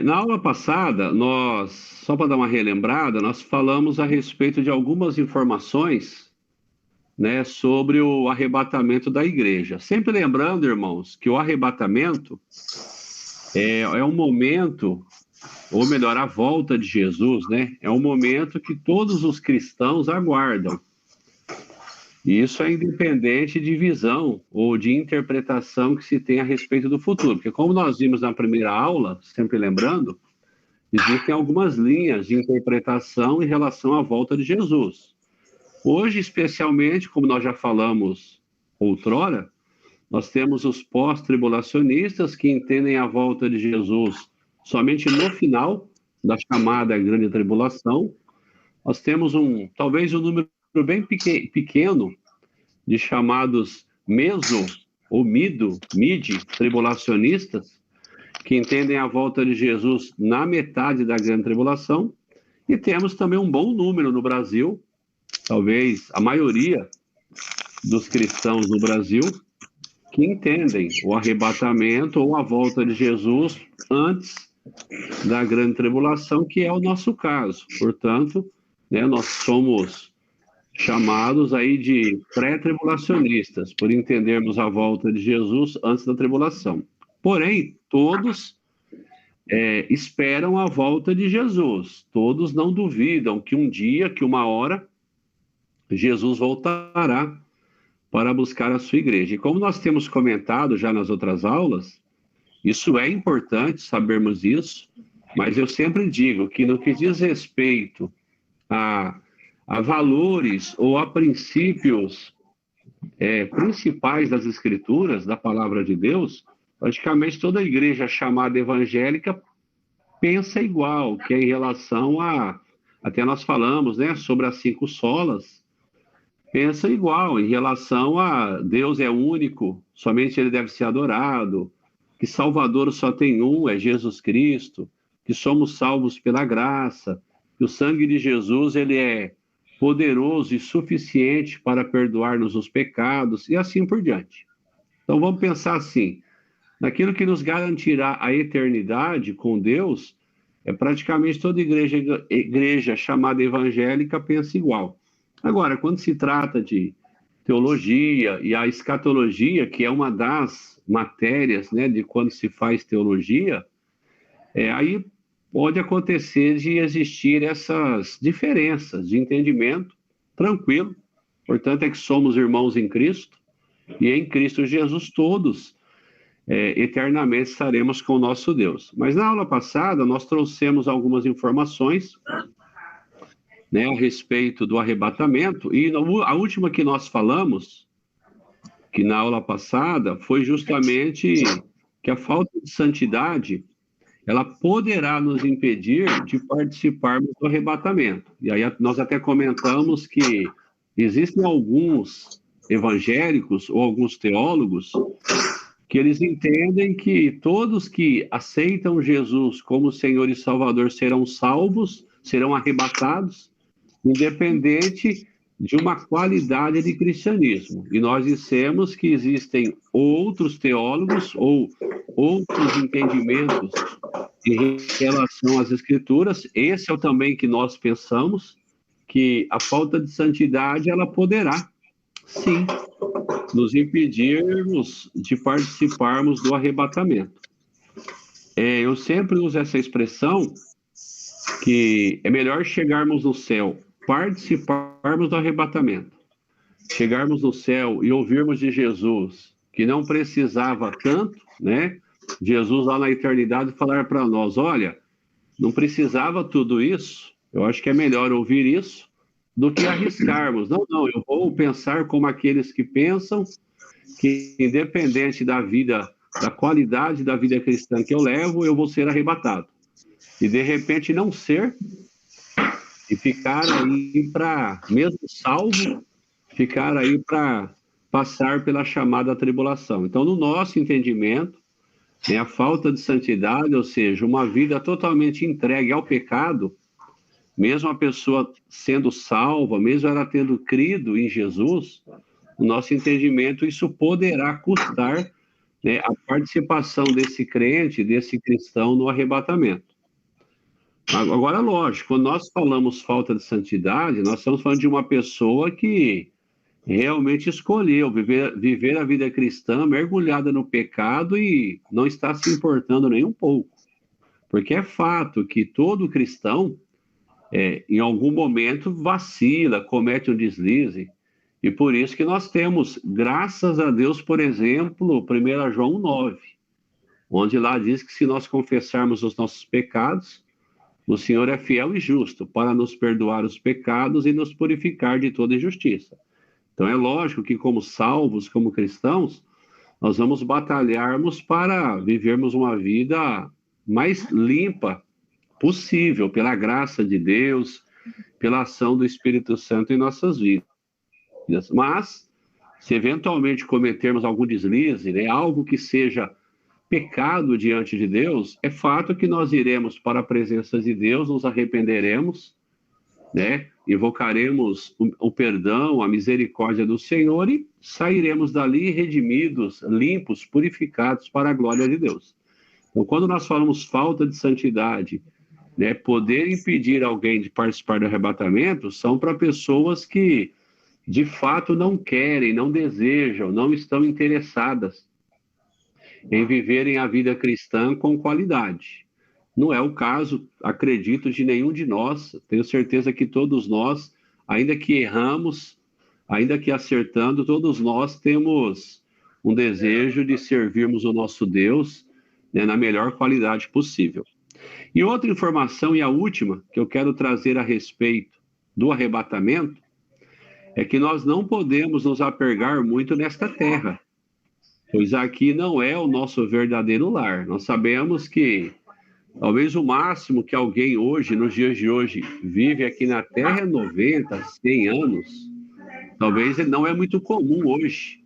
Na aula passada, só para dar uma relembrada, nós falamos a respeito de algumas informações, né, sobre o arrebatamento da igreja. Sempre lembrando, irmãos, que o arrebatamento é um momento, ou melhor, a volta de Jesus, né? É um momento que todos os cristãos aguardam. E isso é independente de visão ou de interpretação que se tem a respeito do futuro. Porque como nós vimos na primeira aula, sempre lembrando, existem algumas linhas de interpretação em relação à volta de Jesus. Hoje, especialmente, como nós já falamos outrora, nós temos os pós-tribulacionistas que entendem a volta de Jesus somente no final da chamada Grande Tribulação. Nós temos talvez um número bem pequeno de chamados meso ou mid-tribulacionistas, que entendem a volta de Jesus na metade da Grande Tribulação. E temos também um bom número no Brasil, talvez a maioria dos cristãos no Brasil, que entendem o arrebatamento ou a volta de Jesus antes da Grande Tribulação, que é o nosso caso. Portanto, né, nós somos chamados aí de pré-tribulacionistas, por entendermos a volta de Jesus antes da tribulação. Porém, todos esperam a volta de Jesus. Todos não duvidam que um dia, que uma hora, Jesus voltará para buscar a sua igreja. E como nós temos comentado já nas outras aulas, isso é importante sabermos isso, mas eu sempre digo que no que diz respeito a valores ou a princípios principais das Escrituras, da Palavra de Deus, praticamente toda a igreja chamada evangélica pensa igual, que é em relação até nós falamos, né, sobre as 5 solas, pensa igual, em relação a Deus é único, somente Ele deve ser adorado, que Salvador só tem um, é Jesus Cristo, que somos salvos pela graça, que o sangue de Jesus ele é poderoso e suficiente para perdoar-nos os pecados, e assim por diante. Então vamos pensar assim, naquilo que nos garantirá a eternidade com Deus, praticamente toda igreja chamada evangélica pensa igual. Agora, quando se trata de teologia e a escatologia, que é uma das matérias, né, de quando se faz teologia, aí pode acontecer de existir essas diferenças de entendimento, tranquilo. Portanto, é que somos irmãos em Cristo, e em Cristo Jesus todos eternamente estaremos com o nosso Deus. Mas na aula passada nós trouxemos algumas informações, né, a respeito do arrebatamento, e a última que nós falamos, que na aula passada, foi justamente que a falta de santidade ela poderá nos impedir de participarmos do arrebatamento. E aí nós até comentamos que existem alguns evangélicos ou alguns teólogos que eles entendem que todos que aceitam Jesus como Senhor e Salvador serão salvos, serão arrebatados, independente de uma qualidade de cristianismo. E nós dissemos que existem outros teólogos ou outros entendimentos em relação às Escrituras. Esse é o também que nós pensamos, que a falta de santidade ela poderá, sim, nos impedirmos de participarmos do arrebatamento. Eu sempre uso essa expressão que é melhor chegarmos no céu, participarmos do arrebatamento, chegarmos no céu e ouvirmos de Jesus que não precisava tanto, né? Jesus lá na eternidade falar para nós, olha, não precisava tudo isso, eu acho que é melhor ouvir isso do que arriscarmos. Não, eu vou pensar como aqueles que pensam que independente da vida, da qualidade da vida cristã que eu levo, eu vou ser arrebatado. E de repente não ser, e ficar aí para, mesmo salvo, ficar aí para passar pela chamada tribulação. Então, no nosso entendimento, a falta de santidade, ou seja, uma vida totalmente entregue ao pecado, mesmo a pessoa sendo salva, mesmo ela tendo crido em Jesus, no nosso entendimento, isso poderá custar, né, a participação desse crente, desse cristão no arrebatamento. Agora, lógico, quando nós falamos falta de santidade, nós estamos falando de uma pessoa que realmente escolheu viver a vida cristã mergulhada no pecado e não está se importando nem um pouco. Porque é fato que todo cristão, em algum momento, vacila, comete um deslize. E por isso que nós temos, graças a Deus, por exemplo, 1 João 9, onde lá diz que se nós confessarmos os nossos pecados, o Senhor é fiel e justo para nos perdoar os pecados e nos purificar de toda injustiça. Então é lógico que como salvos, como cristãos, nós vamos batalharmos para vivermos uma vida mais limpa possível, pela graça de Deus, pela ação do Espírito Santo em nossas vidas. Mas, se eventualmente cometermos algum deslize, né, algo que seja pecado diante de Deus, é fato que nós iremos para a presença de Deus, nos arrependeremos, né, invocaremos o perdão, a misericórdia do Senhor e sairemos dali redimidos, limpos, purificados para a glória de Deus. Então, quando nós falamos falta de santidade, né, poder impedir alguém de participar do arrebatamento, são para pessoas que, de fato, não querem, não desejam, não estão interessadas em viverem a vida cristã com qualidade. Não é o caso, acredito, de nenhum de nós. Tenho certeza que todos nós, ainda que erramos, ainda que acertando, todos nós temos um desejo de servirmos o nosso Deus, né, na melhor qualidade possível. E outra informação, e a última, que eu quero trazer a respeito do arrebatamento, é que nós não podemos nos apegar muito nesta terra, pois aqui não é o nosso verdadeiro lar. Nós sabemos que talvez o máximo que alguém hoje, nos dias de hoje, vive aqui na Terra é 90, 100 anos. Talvez não é muito comum hoje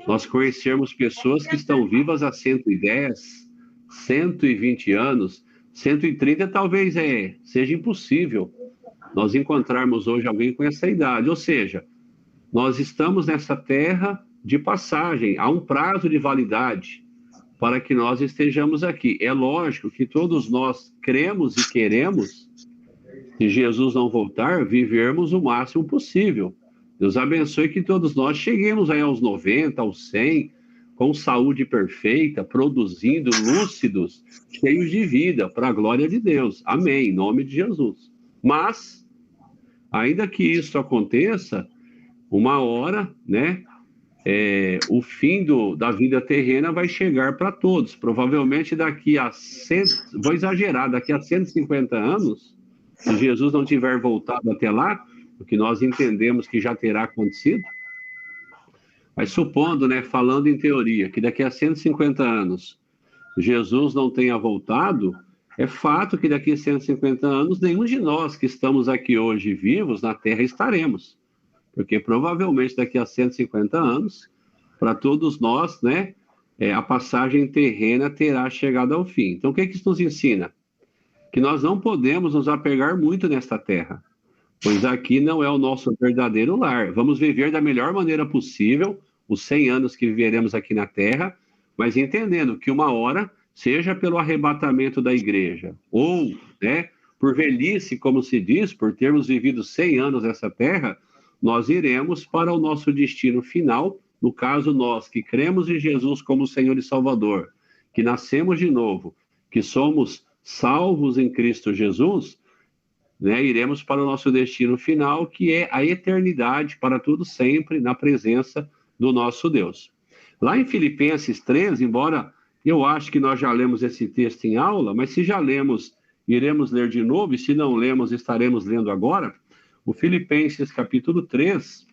nós conhecermos pessoas que estão vivas há 110, 120 anos, 130 talvez seja impossível nós encontrarmos hoje alguém com essa idade. Ou seja, nós estamos nessa terra de passagem, há um prazo de validade para que nós estejamos aqui. É lógico que todos nós cremos e queremos, se Jesus não voltar, vivermos o máximo possível. Deus abençoe que todos nós cheguemos aí aos 90, aos 100, com saúde perfeita, produzindo, lúcidos, cheios de vida, para a glória de Deus. Amém, em nome de Jesus. Mas, ainda que isso aconteça, uma hora, né, o fim da vida terrena vai chegar para todos. Provavelmente daqui a vou exagerar, daqui a 150 anos, se Jesus não tiver voltado até lá, o que nós entendemos que já terá acontecido, mas supondo, né, falando em teoria, que daqui a 150 anos Jesus não tenha voltado, é fato que daqui a 150 anos nenhum de nós que estamos aqui hoje vivos na Terra estaremos. Porque provavelmente daqui a 150 anos, para todos nós, né, a passagem terrena terá chegado ao fim. Então, o que isso nos ensina? Que nós não podemos nos apegar muito nesta terra, pois aqui não é o nosso verdadeiro lar. Vamos viver da melhor maneira possível os 100 anos que viveremos aqui na terra, mas entendendo que uma hora, seja pelo arrebatamento da igreja, ou, né, por velhice, como se diz, por termos vivido 100 anos nessa terra, nós iremos para o nosso destino final. No caso, nós que cremos em Jesus como Senhor e Salvador, que nascemos de novo, que somos salvos em Cristo Jesus, né, iremos para o nosso destino final, que é a eternidade para tudo sempre, na presença do nosso Deus. Lá em Filipenses 3, embora eu acho que nós já lemos esse texto em aula, mas se já lemos, iremos ler de novo, e se não lemos, estaremos lendo agora. O Filipenses capítulo 3,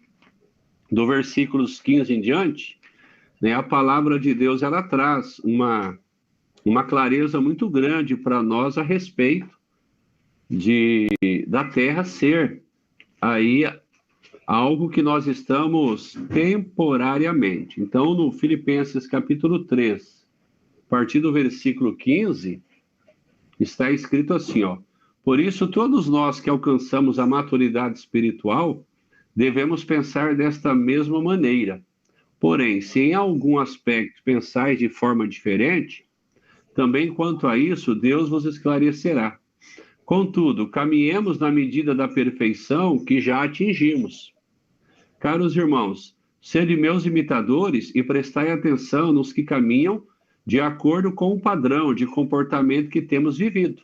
do versículos 15 em diante, né, a palavra de Deus ela traz uma clareza muito grande para nós a respeito da terra ser aí algo que nós estamos temporariamente. Então, no Filipenses capítulo 3, a partir do versículo 15, está escrito assim, ó: por isso, todos nós que alcançamos a maturidade espiritual, devemos pensar desta mesma maneira. Porém, se em algum aspecto pensais de forma diferente, também quanto a isso, Deus vos esclarecerá. Contudo, caminhemos na medida da perfeição que já atingimos. Caros irmãos, sede meus imitadores e prestai atenção nos que caminham de acordo com o padrão de comportamento que temos vivido.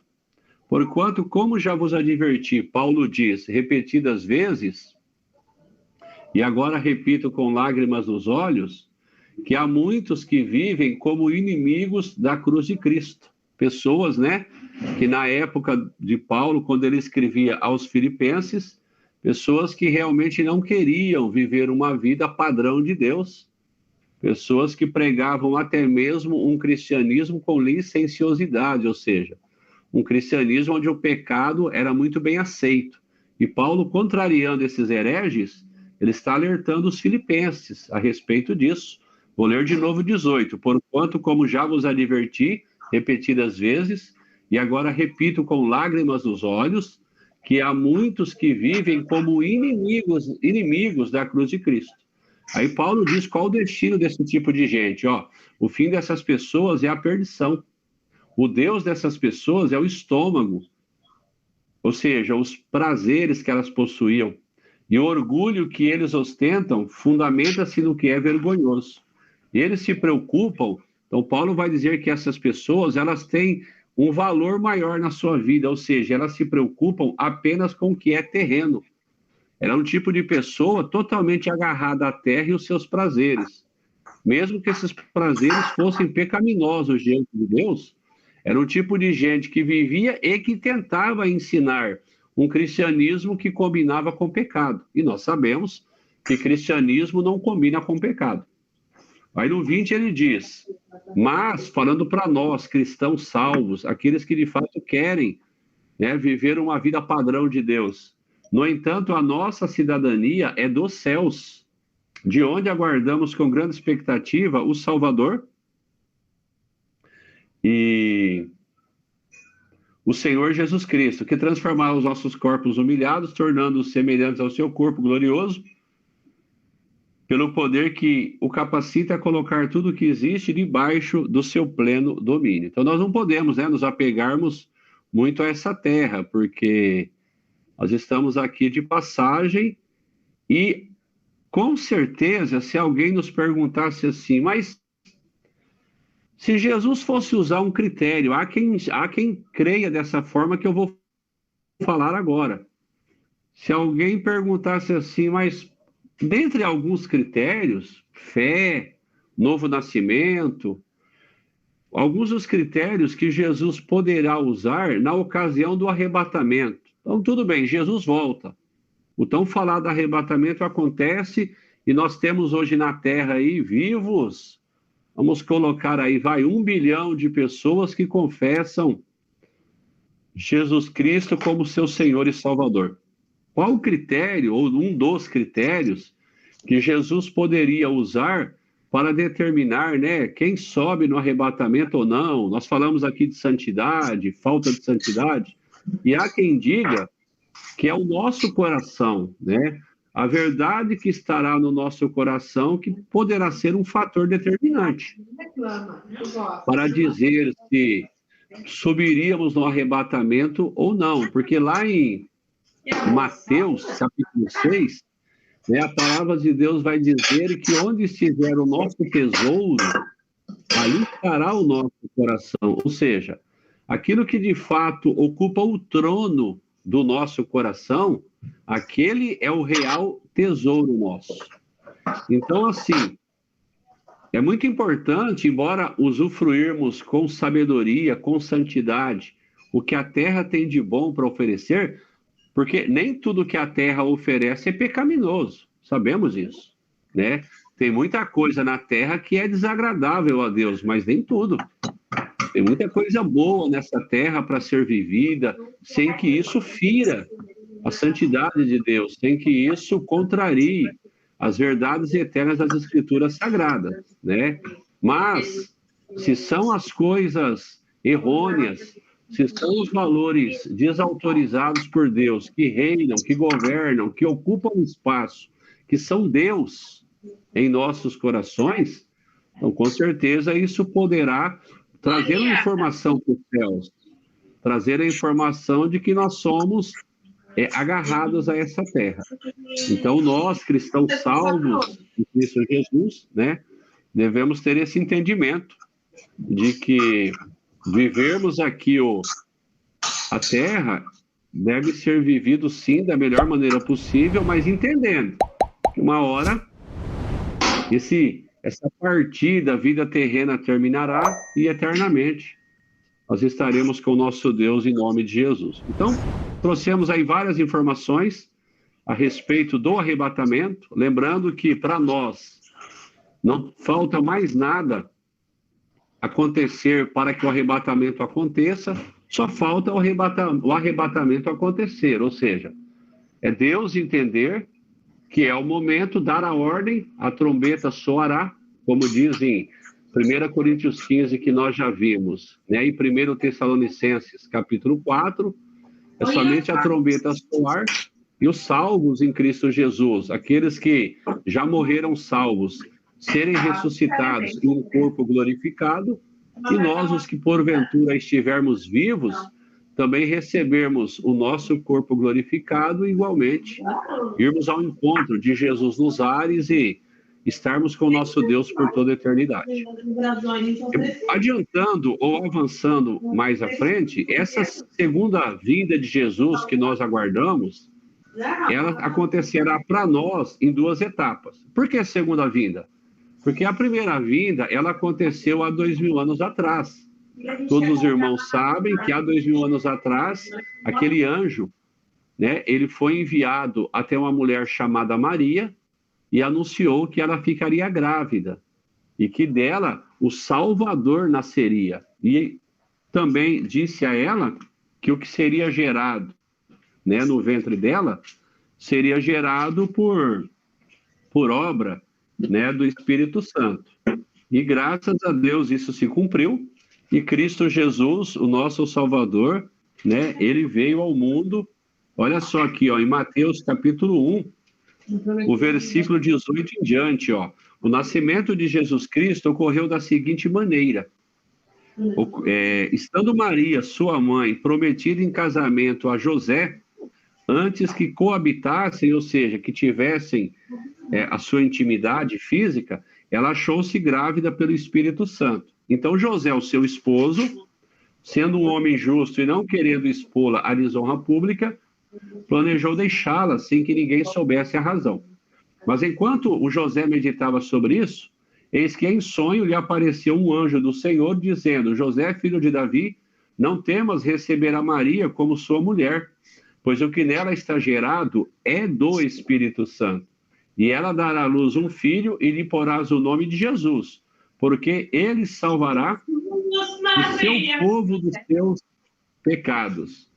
Porquanto, como já vos adverti, Paulo diz repetidas vezes, e agora repito com lágrimas nos olhos, que há muitos que vivem como inimigos da cruz de Cristo. Pessoas, né, que na época de Paulo, quando ele escrevia aos Filipenses, pessoas que realmente não queriam viver uma vida padrão de Deus, pessoas que pregavam até mesmo um cristianismo com licenciosidade, ou seja, um cristianismo onde o pecado era muito bem aceito. E Paulo, contrariando esses hereges, ele está alertando os filipenses a respeito disso. Vou ler de novo 18. Porquanto, como já vos adverti repetidas vezes, e agora repito com lágrimas nos olhos, que há muitos que vivem como inimigos da cruz de Cristo. Aí Paulo diz qual o destino desse tipo de gente. Ó, o fim dessas pessoas é a perdição. O Deus dessas pessoas é o estômago, ou seja, os prazeres que elas possuíam. E o orgulho que eles ostentam fundamenta-se no que é vergonhoso. E eles se preocupam, então Paulo vai dizer que essas pessoas, elas têm um valor maior na sua vida, ou seja, elas se preocupam apenas com o que é terreno. Ela é um tipo de pessoa totalmente agarrada à terra e os seus prazeres. Mesmo que esses prazeres fossem pecaminosos diante de Deus, era um tipo de gente que vivia e que tentava ensinar um cristianismo que combinava com pecado. E nós sabemos que cristianismo não combina com pecado. Aí no 20 ele diz, mas falando para nós, cristãos salvos, aqueles que de fato querem, né, viver uma vida padrão de Deus. No entanto, a nossa cidadania é dos céus, de onde aguardamos com grande expectativa o Salvador e o Senhor Jesus Cristo, que transformará os nossos corpos humilhados, tornando-os semelhantes ao seu corpo glorioso, pelo poder que o capacita a colocar tudo o que existe debaixo do seu pleno domínio. Então nós não podemos, né, nos apegarmos muito a essa terra, porque nós estamos aqui de passagem e, com certeza, se alguém nos perguntasse assim, mas se Jesus fosse usar um critério, há quem creia dessa forma que eu vou falar agora. Se alguém perguntasse assim, mas dentre alguns critérios, fé, novo nascimento, alguns dos critérios que Jesus poderá usar na ocasião do arrebatamento. Então, tudo bem, Jesus volta. O tão falado arrebatamento acontece e nós temos hoje na Terra aí vivos, vamos colocar aí, 1 bilhão de pessoas que confessam Jesus Cristo como seu Senhor e Salvador. Qual o critério, ou um dos critérios, que Jesus poderia usar para determinar, né, quem sobe no arrebatamento ou não? Nós falamos aqui de santidade, falta de santidade, e há quem diga que é o nosso coração, né? A verdade que estará no nosso coração que poderá ser um fator determinante para dizer se subiríamos no arrebatamento ou não, porque lá em Mateus, capítulo 6, né, a palavra de Deus vai dizer que onde estiver o nosso tesouro, ali estará o nosso coração. Ou seja, aquilo que de fato ocupa o trono do nosso coração, aquele é o real tesouro nosso. Então, assim, é muito importante, embora usufruirmos com sabedoria, com santidade, o que a terra tem de bom para oferecer, porque nem tudo que a terra oferece é pecaminoso, sabemos isso, né? Tem muita coisa na terra que é desagradável a Deus, mas nem tudo. Tem muita coisa boa nessa terra para ser vivida, sem que isso fira a santidade de Deus, sem que isso contrarie as verdades eternas das Escrituras Sagradas, né? Mas, se são as coisas errôneas, se são os valores desautorizados por Deus, que reinam, que governam, que ocupam espaço, que são Deus em nossos corações, então, com certeza, isso poderá trazer uma informação para os céus. trazer a informação de que nós somos agarrados a essa terra. Então, nós, cristãos salvos em Cristo Jesus, né, devemos ter esse entendimento de que vivermos aqui a terra deve ser vivido, sim, da melhor maneira possível, mas entendendo que uma hora essa partida, a vida terrena terminará e eternamente nós estaremos com o nosso Deus em nome de Jesus. Então, trouxemos aí várias informações a respeito do arrebatamento, lembrando que para nós não falta mais nada acontecer para que o arrebatamento aconteça, só falta o arrebatamento acontecer, ou seja, é Deus entender que é o momento, dar a ordem, a trombeta soará, como diz em 1 Coríntios 15, que nós já vimos, né? E 1 Tessalonicenses, capítulo 4, é somente a trombeta soar e os salvos em Cristo Jesus, aqueles que já morreram salvos, serem ressuscitados em um corpo glorificado, e nós, os que porventura estivermos vivos, também recebermos o nosso corpo glorificado, igualmente, irmos ao encontro de Jesus nos ares e estarmos com o nosso Deus por toda a eternidade. Adiantando ou avançando mais à frente, essa segunda vinda de Jesus que nós aguardamos, ela acontecerá para nós em duas etapas. Por que segunda vinda? Porque a primeira vinda, ela aconteceu há 2000 anos atrás. Todos os irmãos sabem que há 2000 anos atrás, aquele anjo, né, ele foi enviado até uma mulher chamada Maria e anunciou que ela ficaria grávida e que dela o Salvador nasceria. E também disse a ela que o que seria gerado, né, no ventre dela seria gerado por obra, né, do Espírito Santo. E graças a Deus isso se cumpriu. E Cristo Jesus, o nosso Salvador, né, ele veio ao mundo. Olha só aqui, ó, em Mateus capítulo 1, o versículo 18 em diante, ó. O nascimento de Jesus Cristo ocorreu da seguinte maneira. Estando Maria, sua mãe, prometida em casamento a José, antes que coabitassem, ou seja, que tivessem a sua intimidade física, ela achou-se grávida pelo Espírito Santo. Então José, o seu esposo, sendo um homem justo e não querendo expô-la à desonra pública, planejou deixá-la sem que ninguém soubesse a razão. Mas enquanto o José meditava sobre isso, eis que em sonho lhe apareceu um anjo do Senhor, dizendo: José, filho de Davi, não temas receber a Maria como sua mulher, pois o que nela está gerado é do Espírito Santo. E ela dará à luz um filho e lhe porás o nome de Jesus, porque ele salvará o seu povo dos seus pecados.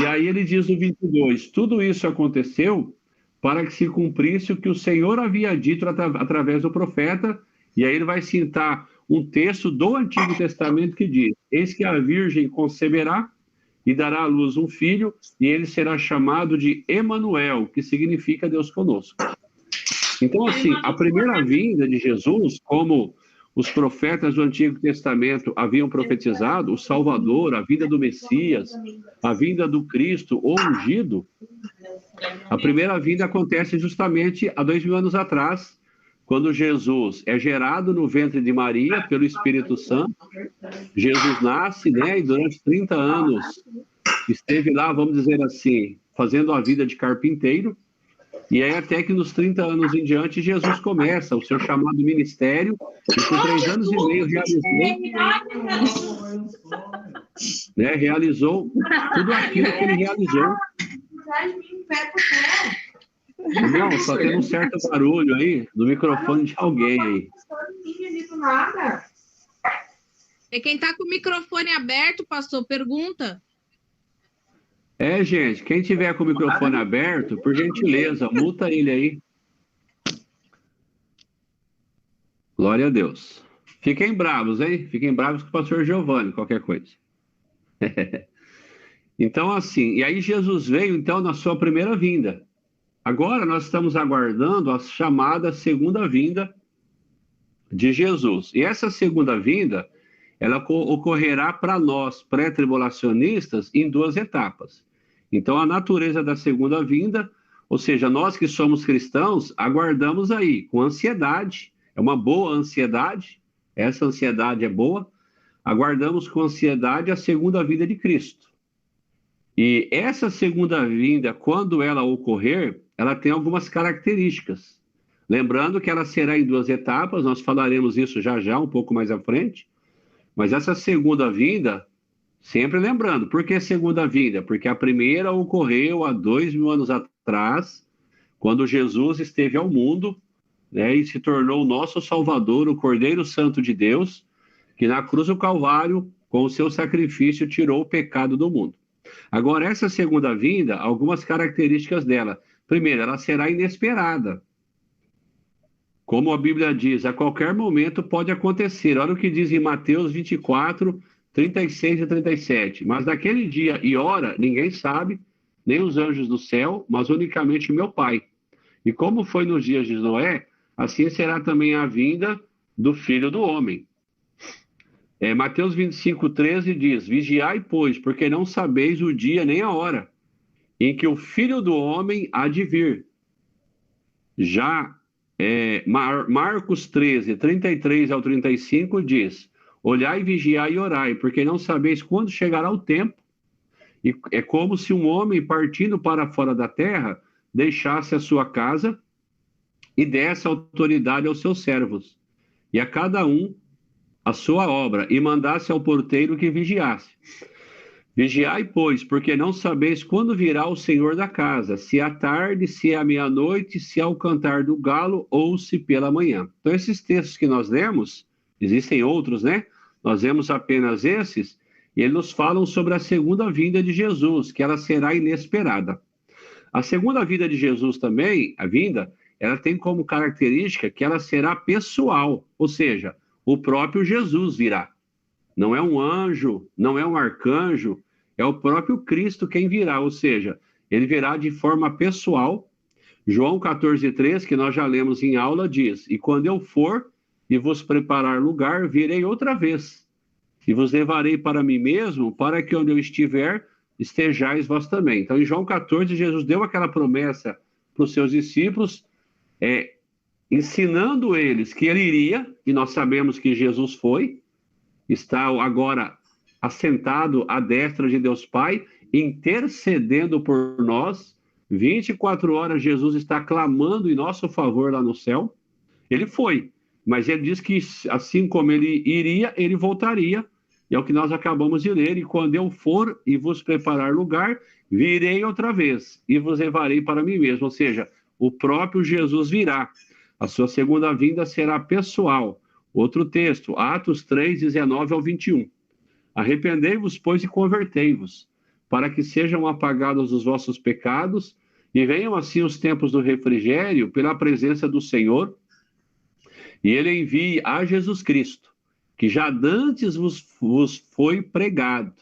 E aí ele diz no 22, tudo isso aconteceu para que se cumprisse o que o Senhor havia dito através do profeta, e aí ele vai citar um texto do Antigo Testamento que diz: eis que a virgem conceberá e dará à luz um filho, e ele será chamado de Emanuel, que significa Deus conosco. Então, assim, a primeira vinda de Jesus, como os profetas do Antigo Testamento haviam profetizado, o Salvador, a vinda do Messias, a vinda do Cristo, o ungido, a primeira vinda acontece justamente há 2000 anos atrás, quando Jesus é gerado no ventre de Maria pelo Espírito Santo. Jesus nasce, né, e durante 30 anos esteve lá, vamos dizer assim, fazendo a vida de carpinteiro. E aí até que nos 30 anos em diante, Jesus começa o seu chamado ministério, e por 3 anos e meio realizou tudo aquilo que ele realizou. Não, só tem um certo barulho aí no microfone de alguém aí. É quem está com o microfone aberto, pastor, pergunta. Gente, quem tiver com o microfone aberto, por gentileza, multa ele aí. Glória a Deus. Fiquem bravos, hein? Fiquem bravos com o pastor Giovanni, qualquer coisa. Então, assim, e aí Jesus veio, então, na sua primeira vinda. Agora nós estamos aguardando a chamada segunda vinda de Jesus. E essa segunda vinda, ela ocorrerá para nós, pré-tribulacionistas, em duas etapas. Então, a natureza da segunda vinda, ou seja, nós que somos cristãos, aguardamos aí, com ansiedade, é uma boa ansiedade, essa ansiedade é boa, aguardamos com ansiedade a segunda vinda de Cristo. E essa segunda vinda, quando ela ocorrer, ela tem algumas características. Lembrando que ela será em duas etapas, nós falaremos isso já já, um pouco mais à frente, mas essa segunda vinda, sempre lembrando, por que segunda vinda? Porque a primeira ocorreu há 2000 anos atrás, quando Jesus esteve ao mundo, né, e se tornou o nosso Salvador, o Cordeiro Santo de Deus, que na cruz do Calvário, com o seu sacrifício, tirou o pecado do mundo. Agora, essa segunda vinda, algumas características dela. Primeiro, ela será inesperada. Como a Bíblia diz, a qualquer momento pode acontecer. Olha o que diz em Mateus 24, 36 e 37. Mas naquele dia e hora, ninguém sabe, nem os anjos do céu, mas unicamente meu Pai. E como foi nos dias de Noé, assim será também a vinda do Filho do Homem. Mateus 25, 13 diz, vigiai, pois, porque não sabeis o dia nem a hora em que o Filho do Homem há de vir. Já Marcos 13, 33 ao 35 diz, olhai, vigiai e orai, porque não sabeis quando chegará o tempo. E é como se um homem partindo para fora da terra deixasse a sua casa e desse autoridade aos seus servos, e a cada um a sua obra, e mandasse ao porteiro que vigiasse. Vigiai, pois, porque não sabeis quando virá o Senhor da casa, se à tarde, se à meia-noite, se ao cantar do galo, ou se pela manhã. Então, esses textos que nós lemos, existem outros, né? Nós vemos apenas esses, e eles nos falam sobre a segunda vinda de Jesus, que ela será inesperada. A segunda vinda de Jesus também, a vinda, ela tem como característica que ela será pessoal, ou seja, o próprio Jesus virá. Não é um anjo, não é um arcanjo, é o próprio Cristo quem virá, ou seja, ele virá de forma pessoal. João 14,3, que nós já lemos em aula, diz, e quando eu for e vos preparar lugar, virei outra vez, e vos levarei para mim mesmo, para que onde eu estiver, estejais vós também. Então, em João 14, Jesus deu aquela promessa para os seus discípulos, ensinando eles que ele iria, e nós sabemos que Jesus foi, está agora assentado à destra de Deus Pai, intercedendo por nós. 24 horas Jesus está clamando em nosso favor lá no céu. Ele foi, mas ele diz que assim como ele iria, ele voltaria. E é o que nós acabamos de ler. E quando eu for e vos preparar lugar, virei outra vez e vos levarei para mim mesmo. Ou seja, o próprio Jesus virá. A sua segunda vinda será pessoal. Outro texto, Atos 3, 19 ao 21. Arrependei-vos, pois, e convertei-vos, para que sejam apagados os vossos pecados, e venham assim os tempos do refrigério pela presença do Senhor, e ele envie a Jesus Cristo, que já dantes vos foi pregado.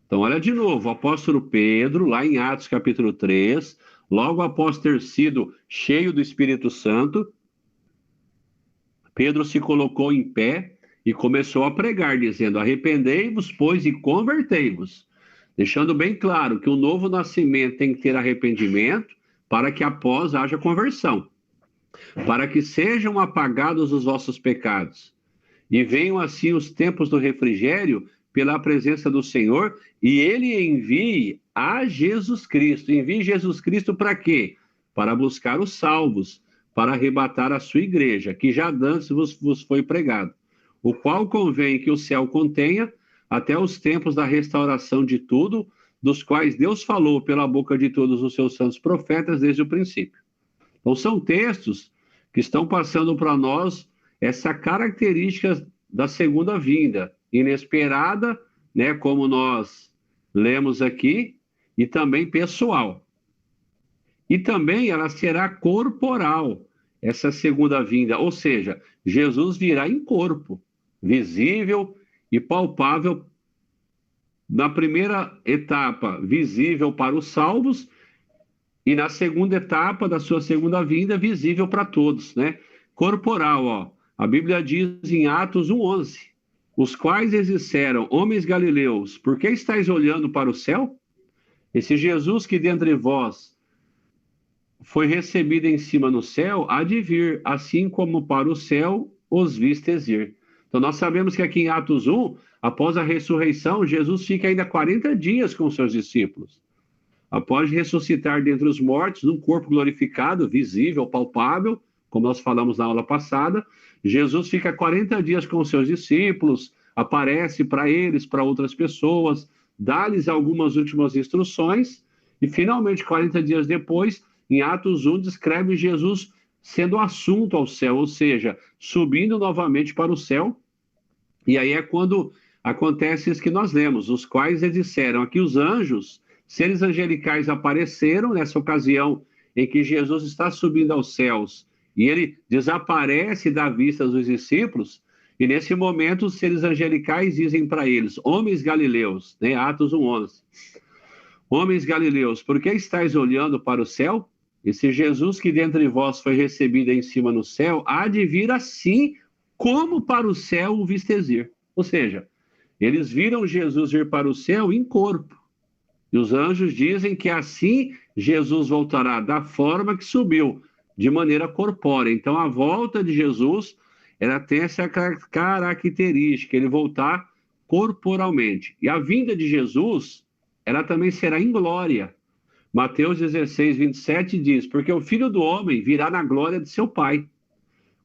Então, olha de novo, o apóstolo Pedro, lá em Atos capítulo 3, logo após ter sido cheio do Espírito Santo, Pedro se colocou em pé e começou a pregar, dizendo, arrependei-vos, pois, e convertei-vos. Deixando bem claro que o novo nascimento tem que ter arrependimento para que após haja conversão. Para que sejam apagados os vossos pecados. E venham assim os tempos do refrigério pela presença do Senhor, e ele envie a Jesus Cristo. Envie Jesus Cristo para quê? Para buscar os salvos, para arrebatar a sua igreja, que já dantes vos foi pregado, o qual convém que o céu contenha até os tempos da restauração de tudo, dos quais Deus falou pela boca de todos os seus santos profetas desde o princípio. Então, são textos que estão passando para nós essa característica da segunda vinda, inesperada, né, como nós lemos aqui, e também pessoal. E também ela será corporal, essa segunda vinda, ou seja, Jesus virá em corpo, visível e palpável. Na primeira etapa, visível para os salvos, e na segunda etapa da sua segunda vinda, visível para todos, né? Corporal, ó. A Bíblia diz em Atos 1:11, os quais lhes disseram: homens galileus, por que estáis olhando para o céu? Esse Jesus que dentre vós foi recebido em cima no céu, há de vir, assim como para o céu os vistes ir. Então nós sabemos que aqui em Atos 1, após a ressurreição, Jesus fica ainda 40 dias com os seus discípulos. Após ressuscitar dentre os mortos, num corpo glorificado, visível, palpável, como nós falamos na aula passada, Jesus fica 40 dias com os seus discípulos, aparece para eles, para outras pessoas, dá-lhes algumas últimas instruções, e finalmente, 40 dias depois, em Atos 1, descreve Jesus sendo assunto ao céu, ou seja, subindo novamente para o céu. E aí é quando acontece isso que nós lemos, os quais eles disseram aqui os anjos, seres angelicais apareceram nessa ocasião em que Jesus está subindo aos céus e ele desaparece da vista dos discípulos, e nesse momento os seres angelicais dizem para eles: homens galileus, né? Atos 1:11. Homens galileus, por que estáis olhando para o céu? Esse Jesus que dentre vós foi recebido em cima no céu, há de vir assim como para o céu o vistes ir. Ou seja, eles viram Jesus ir para o céu em corpo. E os anjos dizem que assim Jesus voltará da forma que subiu, de maneira corpórea. Então a volta de Jesus, ela tem essa característica, ele voltar corporalmente. E a vinda de Jesus, ela também será em glória. Mateus 16:27 diz: porque o Filho do Homem virá na glória de seu Pai,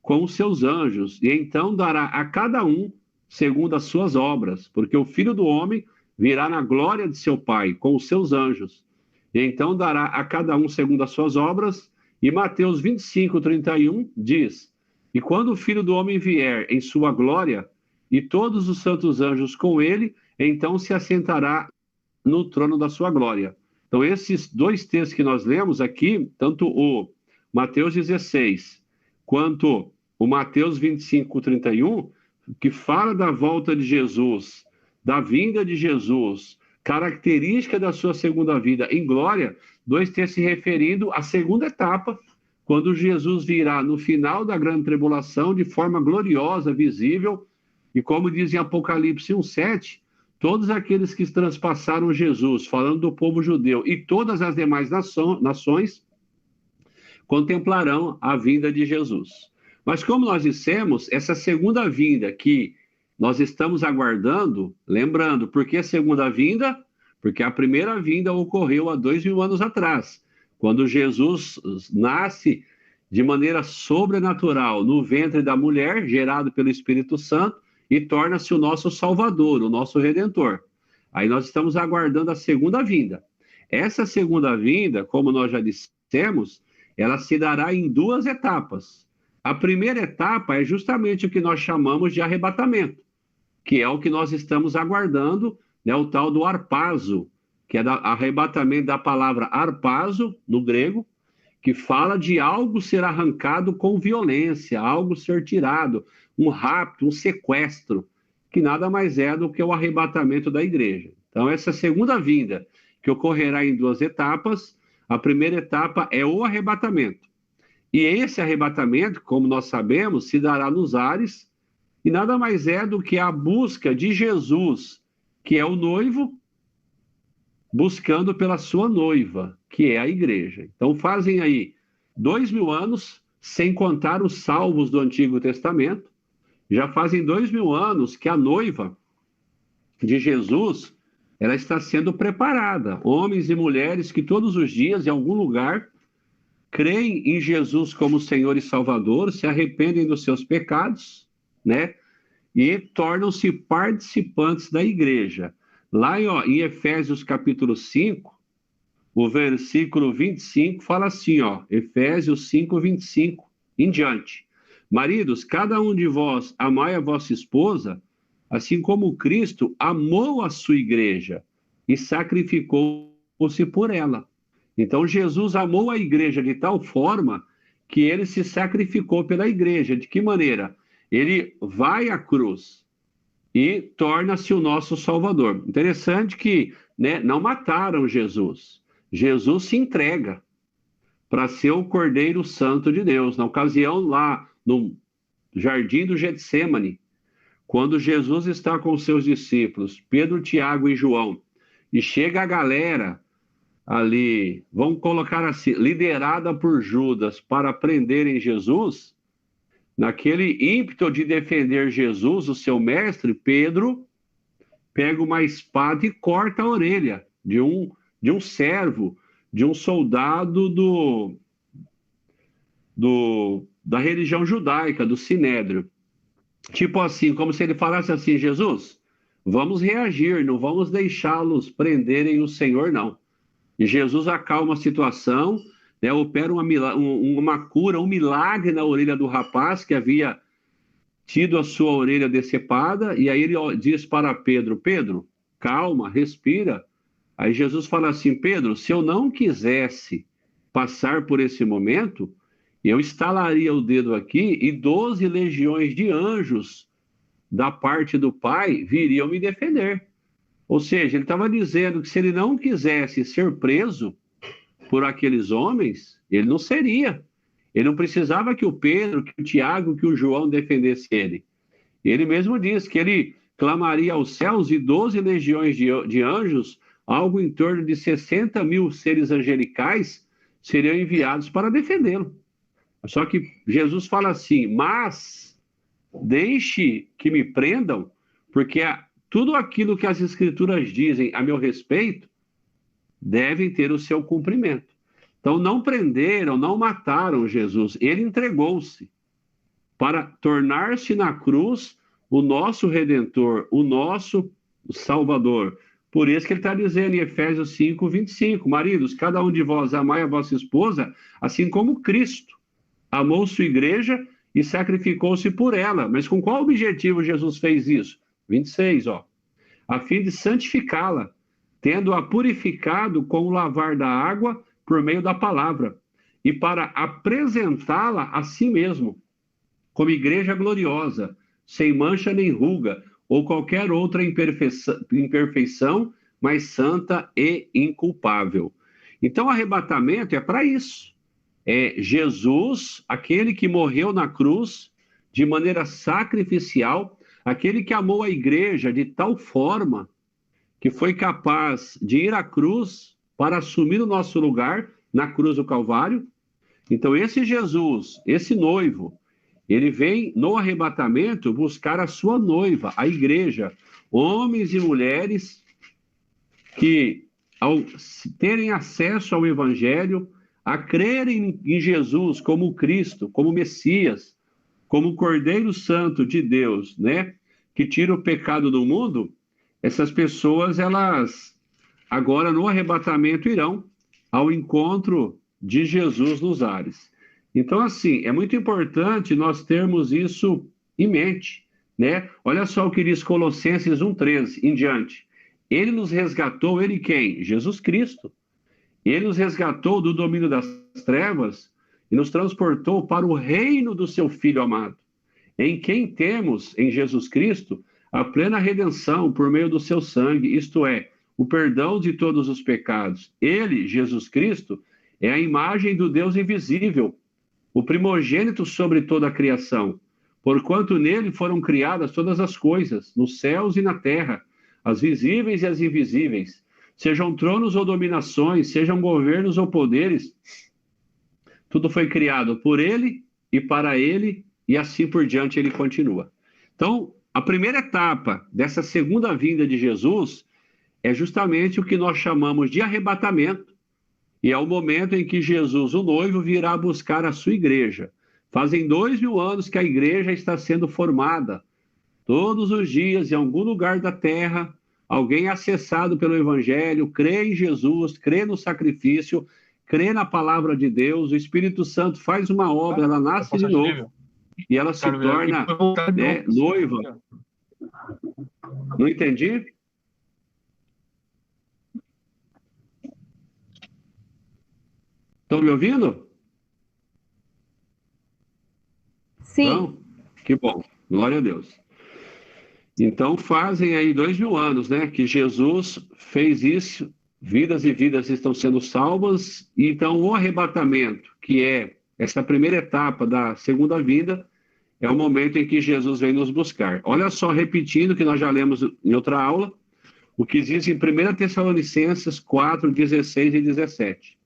com os seus anjos, e então dará a cada um segundo as suas obras, porque o Filho do Homem virá na glória de seu Pai, com os seus anjos, e então dará a cada um segundo as suas obras. E Mateus 25:31 diz: e quando o Filho do Homem vier em sua glória, e todos os santos anjos com ele, então se assentará no trono da sua glória. Então, esses dois textos que nós lemos aqui, tanto o Mateus 16, quanto o Mateus 25:31, que fala da volta de Jesus, da vinda de Jesus, característica da sua segunda vida em glória, dois textos se referindo à segunda etapa, quando Jesus virá no final da grande tribulação, de forma gloriosa, visível, e como diz em Apocalipse 1:7, todos aqueles que transpassaram Jesus, falando do povo judeu, e todas as demais nações, contemplarão a vinda de Jesus. Mas como nós dissemos, essa segunda vinda que nós estamos aguardando, lembrando, por que a segunda vinda? Porque a primeira vinda ocorreu há 2.000 anos atrás, quando Jesus nasce de maneira sobrenatural no ventre da mulher, gerado pelo Espírito Santo, e torna-se o nosso Salvador, o nosso Redentor. Aí nós estamos aguardando a segunda vinda. Essa segunda vinda, como nós já dissemos, ela se dará em duas etapas. A primeira etapa é justamente o que nós chamamos de arrebatamento, que é o que nós estamos aguardando, né, o tal do harpazo, que é arrebatamento da palavra harpazo, no grego, que fala de algo ser arrancado com violência, algo ser tirado, um rapto, um sequestro, que nada mais é do que o arrebatamento da igreja. Então, essa segunda vinda, que ocorrerá em duas etapas, a primeira etapa é o arrebatamento. E esse arrebatamento, como nós sabemos, se dará nos ares, e nada mais é do que a busca de Jesus, que é o noivo, buscando pela sua noiva, que é a igreja. Então fazem aí 2.000 anos, sem contar os salvos do Antigo Testamento, já fazem 2.000 anos que a noiva de Jesus, ela está sendo preparada. Homens e mulheres que todos os dias, em algum lugar, creem em Jesus como Senhor e Salvador, se arrependem dos seus pecados, né? E tornam-se participantes da igreja. Lá em Efésios capítulo 5, o versículo 25 fala assim, Efésios 5, 25 em diante. Maridos, cada um de vós amai a vossa esposa, assim como Cristo amou a sua igreja e sacrificou-se por ela. Então Jesus amou a igreja de tal forma que ele se sacrificou pela igreja. De que maneira? Ele vai à cruz e torna-se o nosso Salvador. Interessante que, né, não mataram Jesus. Jesus se entrega para ser o Cordeiro Santo de Deus. Na ocasião lá no Jardim do Getsêmani, quando Jesus está com seus discípulos, Pedro, Tiago e João, e chega a galera ali, vamos colocar assim, liderada por Judas, para prenderem Jesus, naquele ímpeto de defender Jesus, o seu mestre, Pedro pega uma espada e corta a orelha de um servo, de um soldado da religião judaica, do Sinédrio. Tipo assim, como se ele falasse assim: Jesus, vamos reagir, não vamos deixá-los prenderem o Senhor, não. E Jesus acalma a situação, né, opera uma cura, um milagre na orelha do rapaz que havia tido a sua orelha decepada, e aí ele diz para Pedro: Pedro, calma, respira. Aí Jesus fala assim: Pedro, se eu não quisesse passar por esse momento, eu estalaria o dedo aqui e 12 legiões de anjos da parte do Pai viriam me defender. Ou seja, ele estava dizendo que se ele não quisesse ser preso por aqueles homens, ele não seria. Ele não precisava que o Pedro, que o Tiago, que o João defendesse ele. Ele mesmo diz que ele clamaria aos céus e 12 legiões de anjos, algo em torno de 60 mil seres angelicais, seriam enviados para defendê-lo. Só que Jesus fala assim: mas deixe que me prendam, porque tudo aquilo que as Escrituras dizem a meu respeito devem ter o seu cumprimento. Então, não prenderam, não mataram Jesus. Ele entregou-se para tornar-se na cruz o nosso Redentor, o nosso Salvador. Por isso que ele está dizendo em Efésios 5, 25, maridos, cada um de vós amai a vossa esposa, assim como Cristo amou sua igreja e sacrificou-se por ela. Mas com qual objetivo Jesus fez isso? 26, a fim de santificá-la, tendo-a purificado com o lavar da água por meio da palavra, e para apresentá-la a si mesmo, como igreja gloriosa, sem mancha nem ruga, ou qualquer outra imperfeição, mas santa e inculpável. Então, o arrebatamento é para isso. É Jesus, aquele que morreu na cruz de maneira sacrificial, aquele que amou a igreja de tal forma que foi capaz de ir à cruz para assumir o nosso lugar na cruz do Calvário. Então, esse Jesus, esse noivo, ele vem no arrebatamento buscar a sua noiva, a igreja, homens e mulheres que, ao terem acesso ao Evangelho, a crerem em Jesus como Cristo, como Messias, como Cordeiro Santo de Deus, né, que tira o pecado do mundo, essas pessoas, elas agora no arrebatamento irão ao encontro de Jesus nos ares. Então, assim, é muito importante nós termos isso em mente, né? Olha só o que diz Colossenses 1,13 em diante. Ele nos resgatou, ele quem? Jesus Cristo. Ele nos resgatou do domínio das trevas e nos transportou para o reino do seu Filho amado, em quem temos, em Jesus Cristo, a plena redenção por meio do seu sangue, isto é, o perdão de todos os pecados. Ele, Jesus Cristo, é a imagem do Deus invisível, o primogênito sobre toda a criação, porquanto nele foram criadas todas as coisas, nos céus e na terra, as visíveis e as invisíveis, sejam tronos ou dominações, sejam governos ou poderes, tudo foi criado por ele e para ele, e assim por diante ele continua. Então, a primeira etapa dessa segunda vinda de Jesus é justamente o que nós chamamos de arrebatamento, e é o momento em que Jesus, o noivo, virá buscar a sua igreja. Fazem 2000 anos que a igreja está sendo formada. Todos os dias, em algum lugar da terra, alguém acessado pelo Evangelho, crê em Jesus, crê no sacrifício, crê na palavra de Deus, o Espírito Santo faz uma obra, ela nasce de novo, e ela se torna, né, noiva. Não entendi? Estão me ouvindo? Sim. Não? Que bom, glória a Deus. Então fazem aí 2000 anos, né, que Jesus fez isso, vidas e vidas estão sendo salvas, e então o arrebatamento, que é essa primeira etapa da segunda vinda, é o momento em que Jesus vem nos buscar. Olha só, repetindo que nós já lemos em outra aula, o que diz em 1 Tessalonicenses 4, 16 e 17.